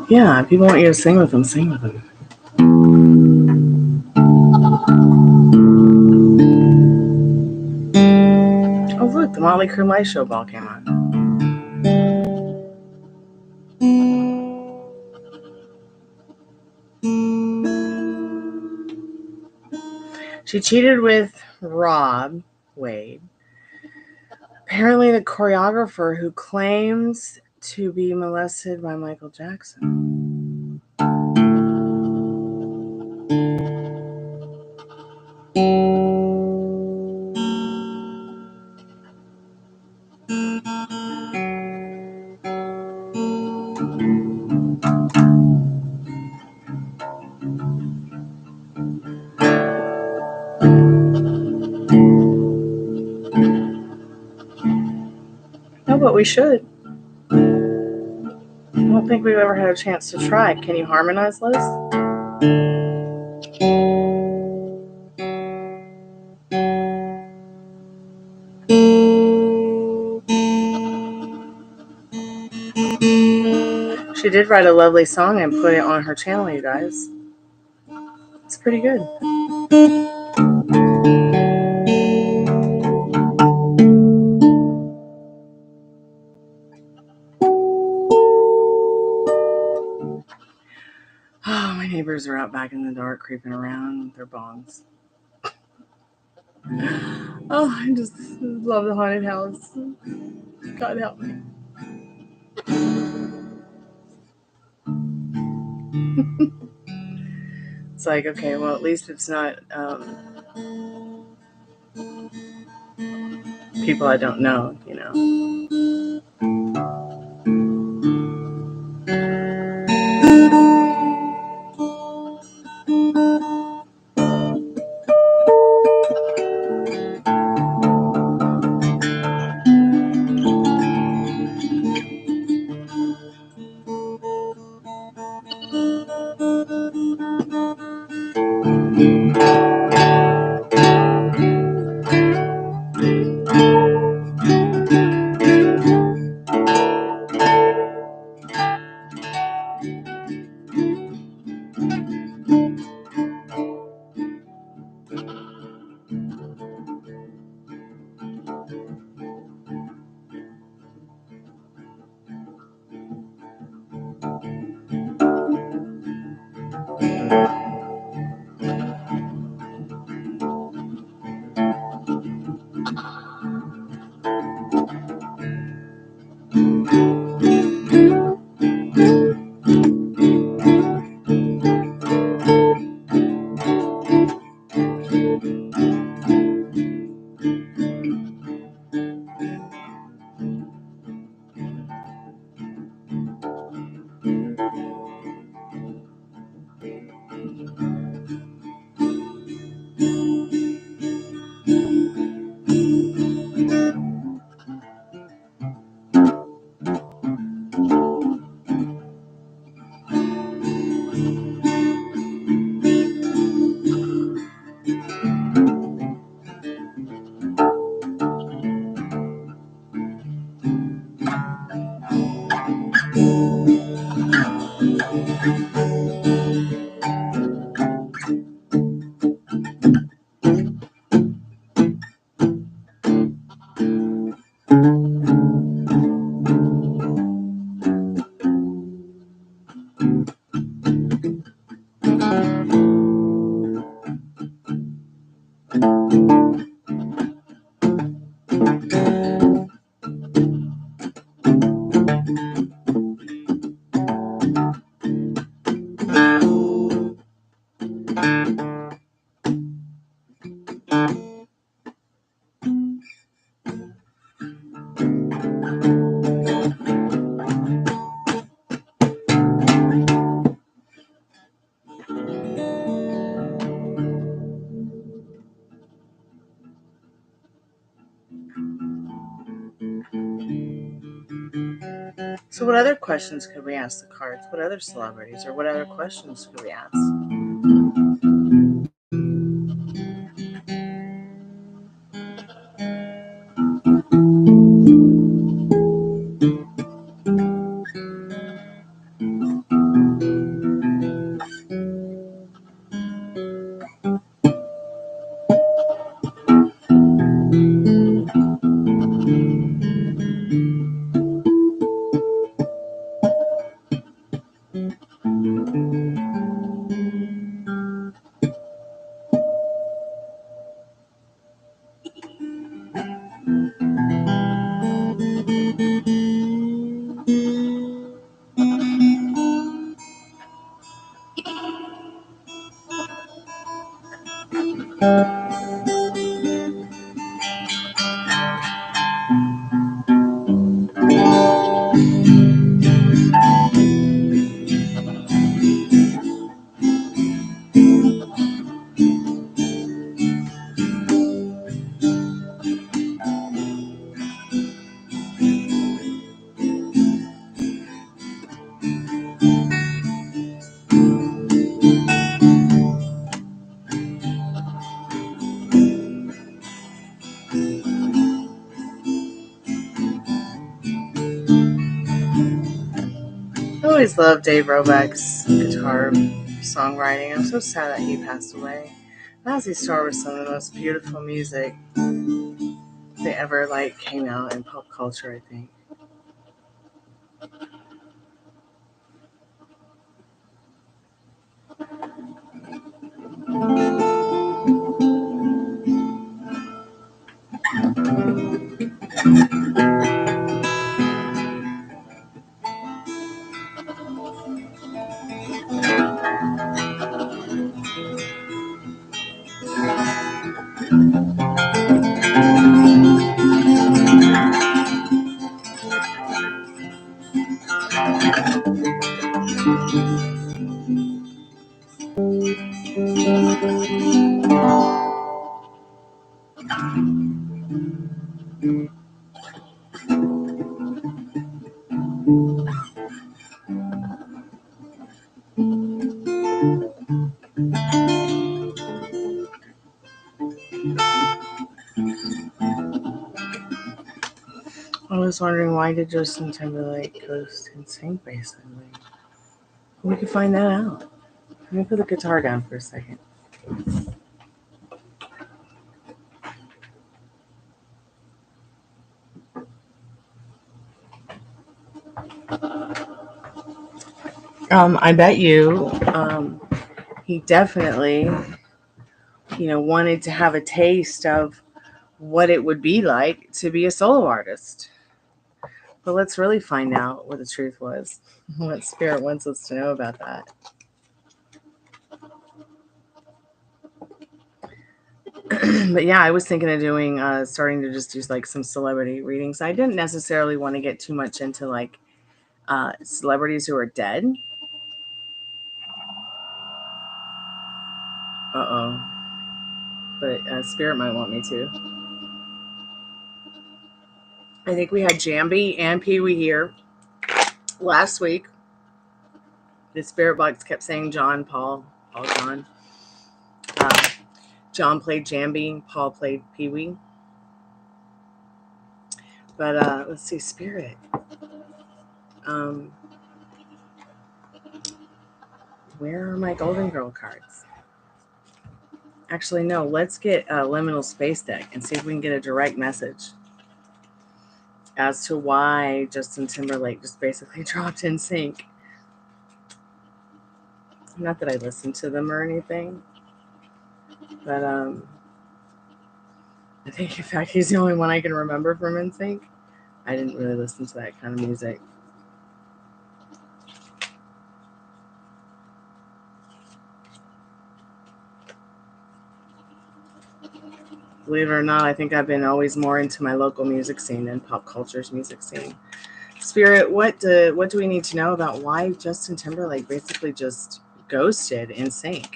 [SPEAKER 1] Yeah, people want you to sing with them. Sing with them. Oh, look, the Motley Crue Light Show ball came on. She cheated with Rob Wade, apparently the choreographer who claims to be molested by Michael Jackson. But we should. I don't think we've ever had a chance to try. Can you harmonize, Liz? She did write a lovely song and put it on her channel, you guys. It's pretty good. Oh, my neighbors are out back in the dark creeping around with their bongs. Oh, I just love the haunted house. God help me. It's like, okay, well, at least it's not people I don't know, you know. So what other questions could we ask the cards? What other celebrities or what other questions could we ask? always loved Dave Roback's guitar songwriting. I'm so sad that he passed away. Mazzy Star was some of the most beautiful music that ever came out in pop culture, I think. I was wondering, why did Justin Timberlake go insane recently? We could find that out. Let me put the guitar down for a second. I bet you he definitely, wanted to have a taste of what it would be like to be a solo artist. But let's really find out what the truth was. What Spirit wants us to know about that. But yeah, I was thinking of doing, starting to just do some celebrity readings. I didn't necessarily want to get too much into celebrities who are dead. But Spirit might want me to. I think we had Jambi and Pee Wee here last week. The Spirit box kept saying John, Paul, John. John played Jambi, Paul played Pee Wee. But let's see, Spirit. Where are my Golden Girl cards? Actually, no. Let's get a liminal space deck and see if we can get a direct message as to why Justin Timberlake just basically dropped NSYNC. Not that I listened to them or anything, but I think, in fact, he's the only one I can remember from NSYNC. I didn't really listen to that kind of music. Believe it or not, I think I've been always more into my local music scene than pop culture's music scene. Spirit, what do we need to know about why Justin Timberlake basically just ghosted NSYNC?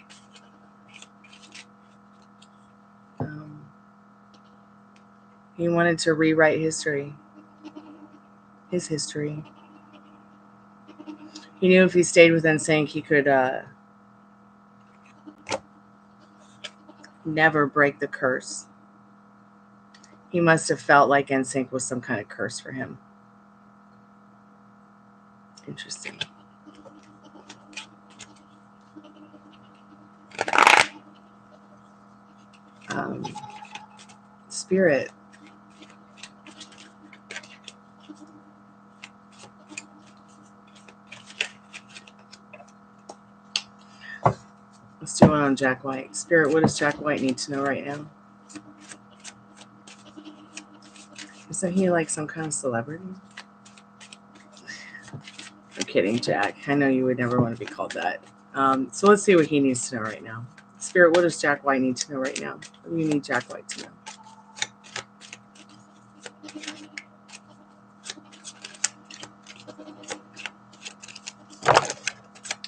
[SPEAKER 1] He wanted to rewrite history. His history. He knew if he stayed with NSYNC, he could never break the curse. He must have felt like NSYNC was some kind of curse for him. Interesting. Spirit. Let's do one on Jack White. Spirit, what does Jack White need to know right now? Isn't he like some kind of celebrity? I'm kidding, Jack. I know you would never want to be called that. So let's see what he needs to know right now. Spirit, what does Jack White need to know right now? What do you need Jack White to know?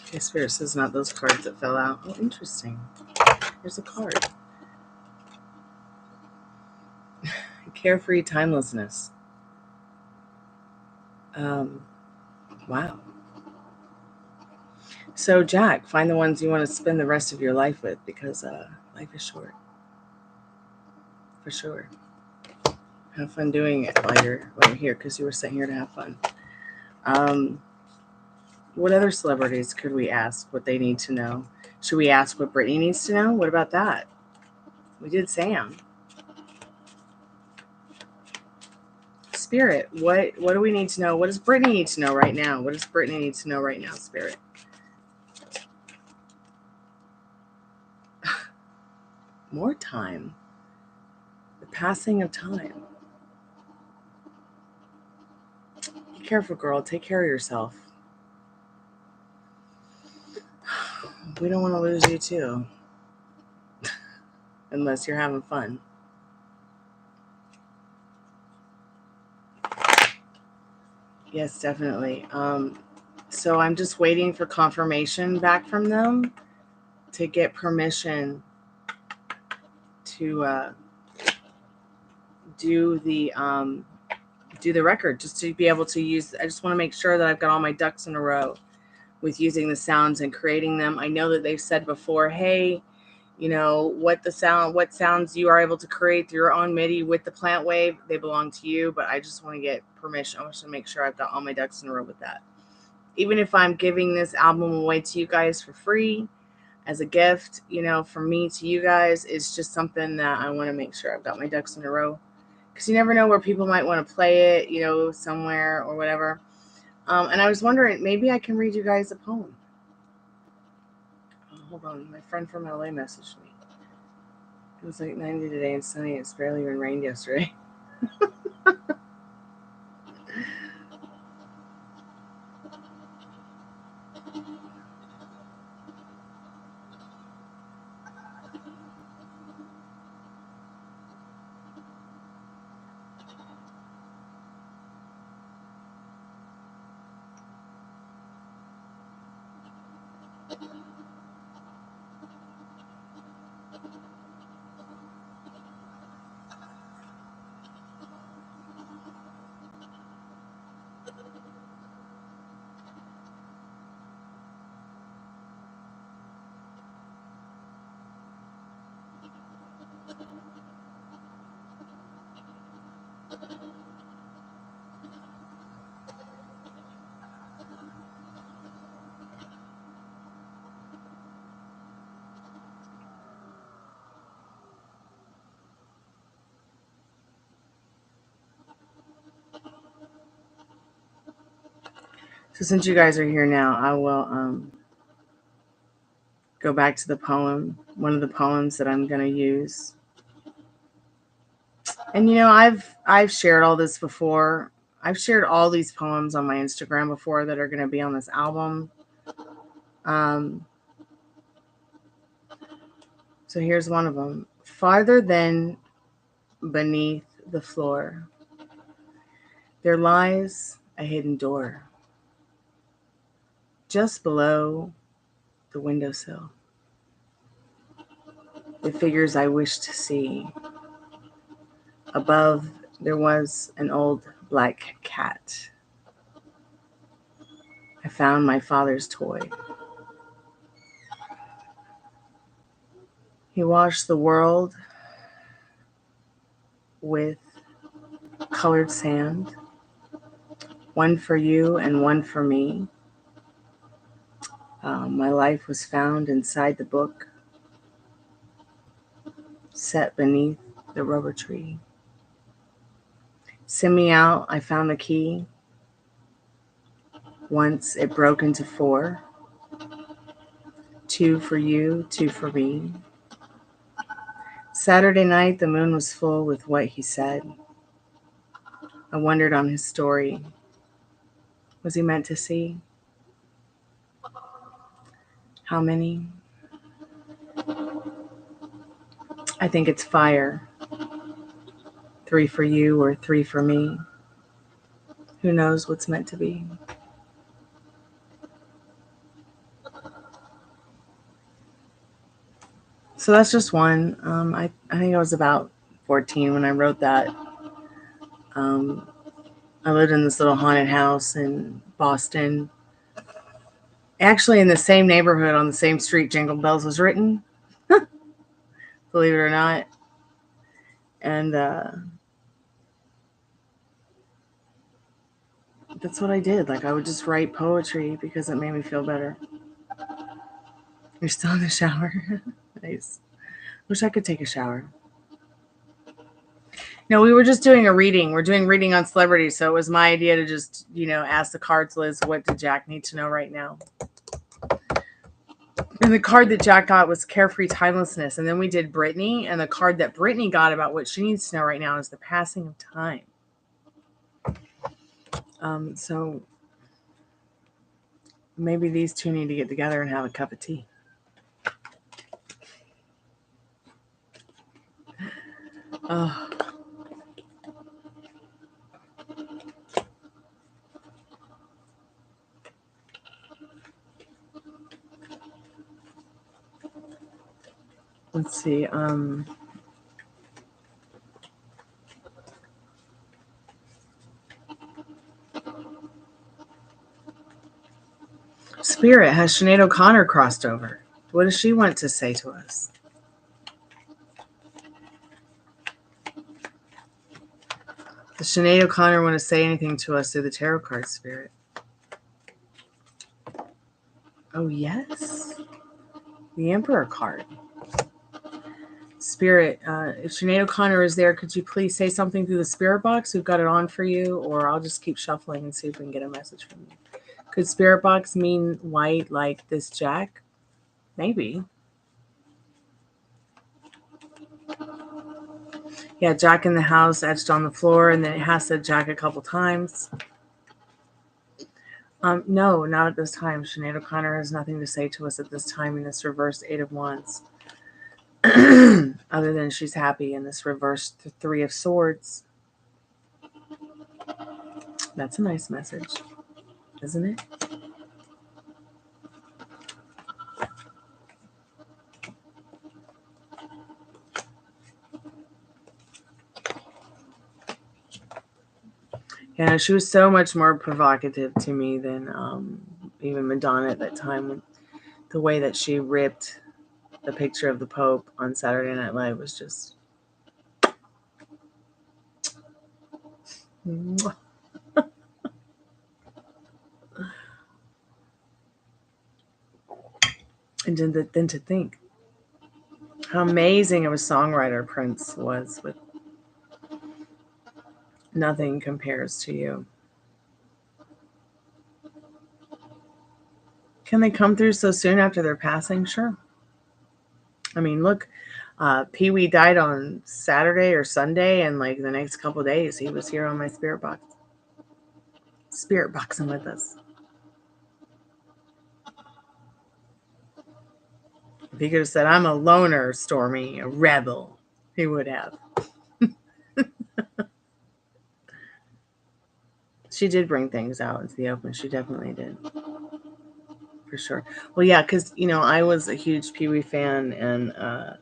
[SPEAKER 1] Okay, Spirit says not those cards that fell out. Oh, interesting. Here's a card. Carefree timelessness. Wow. So, Jack, find the ones you want to spend the rest of your life with, because life is short. For sure. Have fun doing it while you're here, because you were sent here to have fun. What other celebrities could we ask what they need to know? Should we ask what Britney needs to know? What about that? We did Sam. Spirit, what do we need to know? What does Britney need to know right now? What does Britney need to know right now, Spirit? More time. The passing of time. Be careful, girl. Take care of yourself. We don't want to lose you too. Unless you're having fun. Yes, definitely. So I'm just waiting for confirmation back from them to get permission to do the record, just to be able to use. I just want to make sure that I've got all my ducks in a row with using the sounds and creating them. I know that they've said before, hey, what sounds you are able to create through your own MIDI with the plant wave, they belong to you, but I just want to get permission. I want to make sure I've got all my ducks in a row with that. Even if I'm giving this album away to you guys for free as a gift, from me to you guys, it's just something that I want to make sure I've got my ducks in a row, because you never know where people might want to play it, somewhere or whatever. And I was wondering, maybe I can read you guys a poem. Oh, hold on, my friend from LA messaged me. It was like 90 today and sunny. It's barely even rained yesterday. So since you guys are here now, I will go back to the poem, one of the poems that I'm going to use. And I've shared all this before. I've shared all these poems on my Instagram before that are going to be on this album. So here's one of them. Farther than beneath the floor, there lies a hidden door. Just below the windowsill, the figures I wish to see. Above, there was an old black cat. I found my father's toy. He washed the world with colored sand, one for you and one for me. My life was found inside the book, set beneath the rubber tree. Send me out, I found the key. Once it broke into 4. 2 for you, 2 for me. Saturday night, the moon was full with what he said. I wondered on his story. Was he meant to see? How many? I think it's fire. 3 for you or 3 for me. Who knows what's meant to be? So that's just one. I think I was about 14 when I wrote that. I lived in this little haunted house in Boston. Actually, in the same neighborhood on the same street Jingle Bells was written. Believe it or not. And that's what I did. Like, I would just write poetry because it made me feel better. You're still in the shower? Nice. Wish I could take a shower. No, we were just doing a reading. We're doing reading on celebrities, so it was my idea to just, ask the cards, Liz, what did Jack need to know right now? And the card that Jack got was Carefree Timelessness. And then we did Brittany, and the card that Brittany got about what she needs to know right now is the passing of time. So maybe these two need to get together and have a cup of tea. Oh. Let's see. Spirit, has Sinead O'Connor crossed over? What does she want to say to us? Does Sinead O'Connor want to say anything to us through the tarot card, Spirit? Oh, yes. The Emperor card. Spirit, if Sinead O'Connor is there, could you please say something through the spirit box? We've got it on for you, or I'll just keep shuffling and see if we can get a message from you. Could spirit box mean white like this Jack? Maybe. Yeah, Jack in the house etched on the floor, and then it has said Jack a couple times. No, not at this time. Sinead O'Connor has nothing to say to us at this time in this reversed 8 of Wands. Other than she's happy in this reversed 3 of Swords. That's a nice message, isn't it? Yeah, she was so much more provocative to me than even Madonna at that time. The way that she ripped the picture of the Pope on Saturday Night Live was just... And then to think how amazing of a songwriter Prince was, with nothing compares to you. Can they come through so soon after their passing? Sure. I mean, look, Pee Wee died on Saturday or Sunday, and like the next couple of days, he was here on my spirit box. Spirit boxing with us. If he could have said, I'm a loner, Stormy, a rebel, he would have. She did bring things out into the open. She definitely did. For sure. Well, yeah, because, I was a huge Pee Wee fan, and that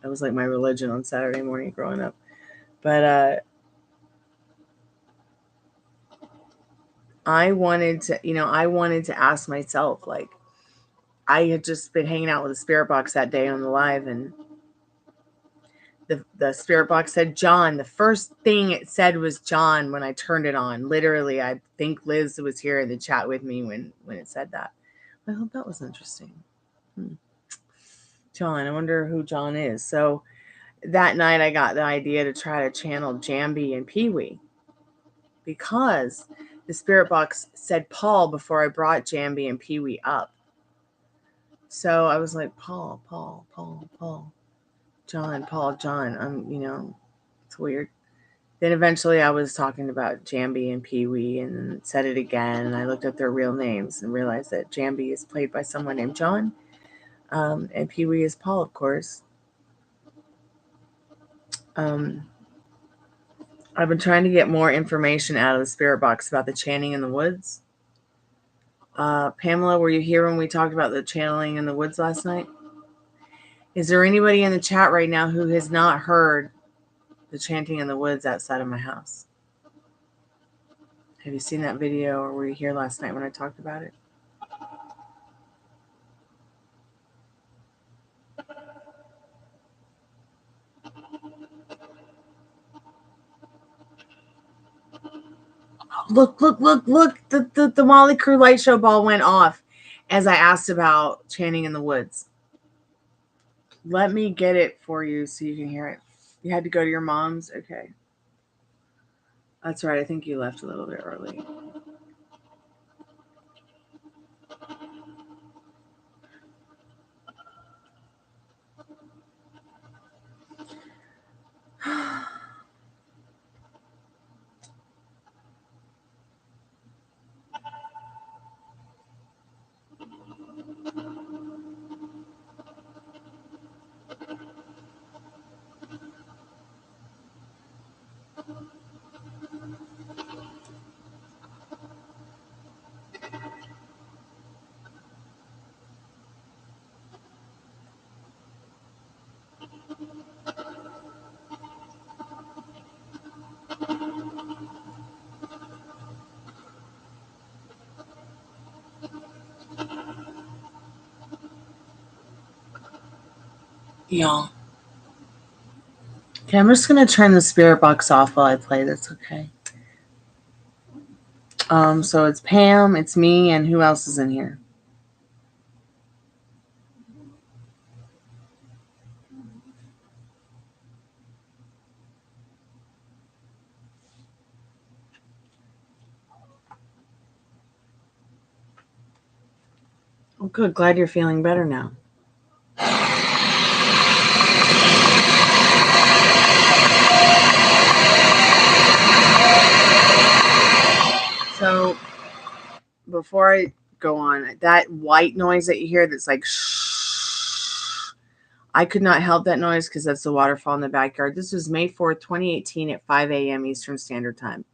[SPEAKER 1] was like my religion on Saturday morning growing up. But I wanted to ask myself, like, I had just been hanging out with the spirit box that day on the live, and the spirit box said John. The first thing it said was John when I turned it on. Literally, I think Liz was here in the chat with me when it said that. I hope that was interesting. John, I wonder who John is. So that night I got the idea to try to channel Jambi and Pee Wee, because the spirit box said Paul before I brought Jambi and Pee Wee up. So I was like, Paul, John, Paul, John. It's weird. Then eventually I was talking about Jambi and Pee Wee, and then said it again, and I looked up their real names and realized that Jambi is played by someone named John, and Pee Wee is Paul, of course. I've been trying to get more information out of the spirit box about the chanting in the woods. Pamela, were you here when we talked about the channeling in the woods last night? Is there anybody in the chat right now who has not heard the chanting in the woods outside of my house? Have you seen that video, or were you here last night when I talked about it? Look. The Molly Crew light show ball went off as I asked about chanting in the woods. Let me get it for you so you can hear it. You had to go to your mom's? Okay. That's right. I think you left a little bit early. Yeah. Okay, I'm just gonna turn the spirit box off while I play this, okay? So it's Pam, it's me, and who else is in here? Oh, good. Glad you're feeling better now. So, before I go on, that white noise that you hear that's like shh, I could not help that noise because that's the waterfall in the backyard. This was May 4th, 2018 at 5 a.m. Eastern Standard Time.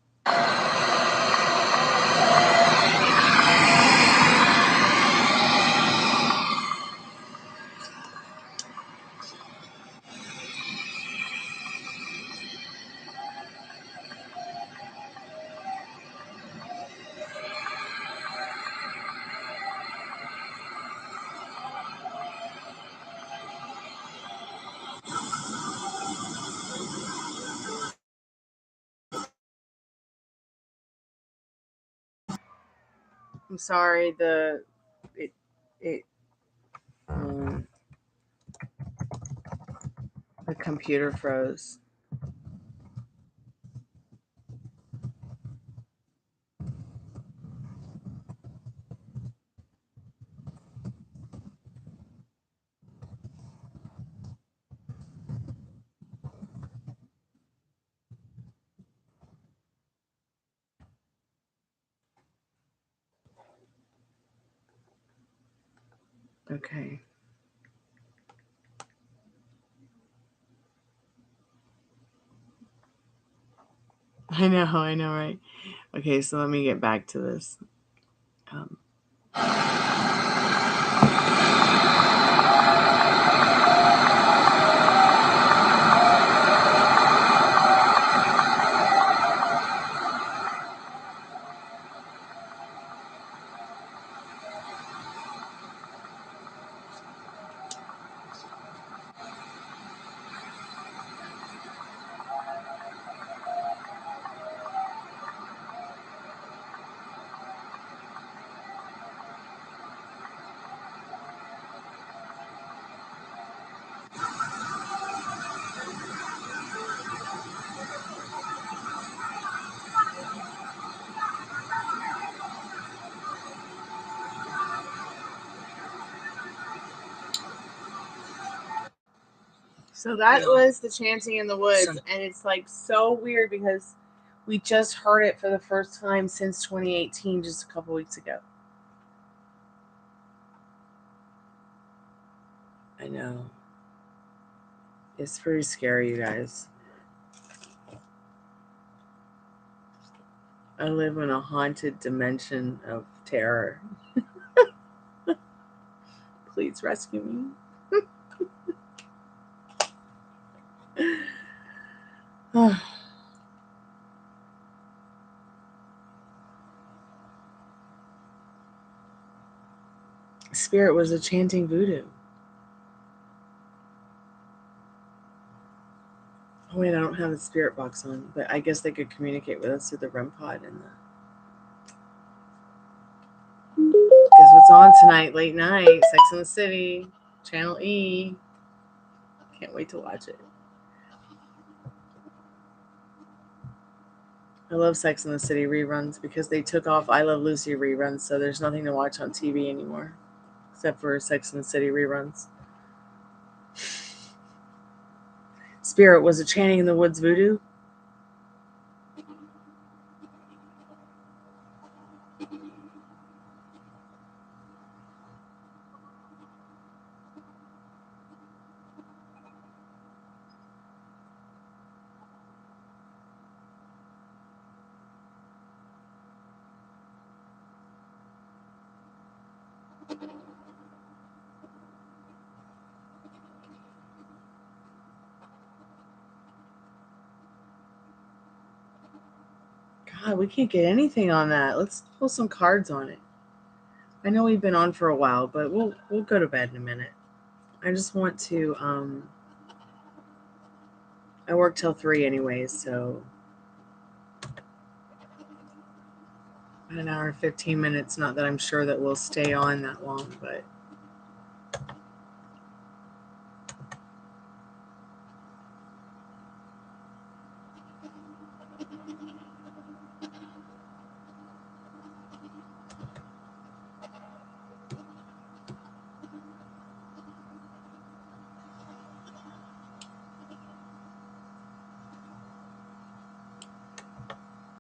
[SPEAKER 1] I'm sorry, the computer froze. Okay. I know, right? Okay, so let me get back to this. So that was the chanting in the woods, and it's like so weird because we just heard it for the first time since 2018, just a couple weeks ago. I know. It's pretty scary, you guys. I live in a haunted dimension of terror. Please rescue me. Spirit was a chanting voodoo. Oh wait, I don't have the spirit box on, but I guess they could communicate with us through the REM pod and the It's on tonight, late night. Sex and the City, Channel E. Can't wait to watch it. I love Sex and the City reruns because they took off I Love Lucy reruns, so there's nothing to watch on TV anymore except for Sex and the City reruns. Spirit, was it Channing in the Woods voodoo? God, we can't get anything on that. Let's pull some cards on it. I know we've been on for a while, but we'll go to bed in a minute. I just want to I work till 3 anyways, so an hour and 15 minutes. Not that I'm sure that we'll stay on that long, but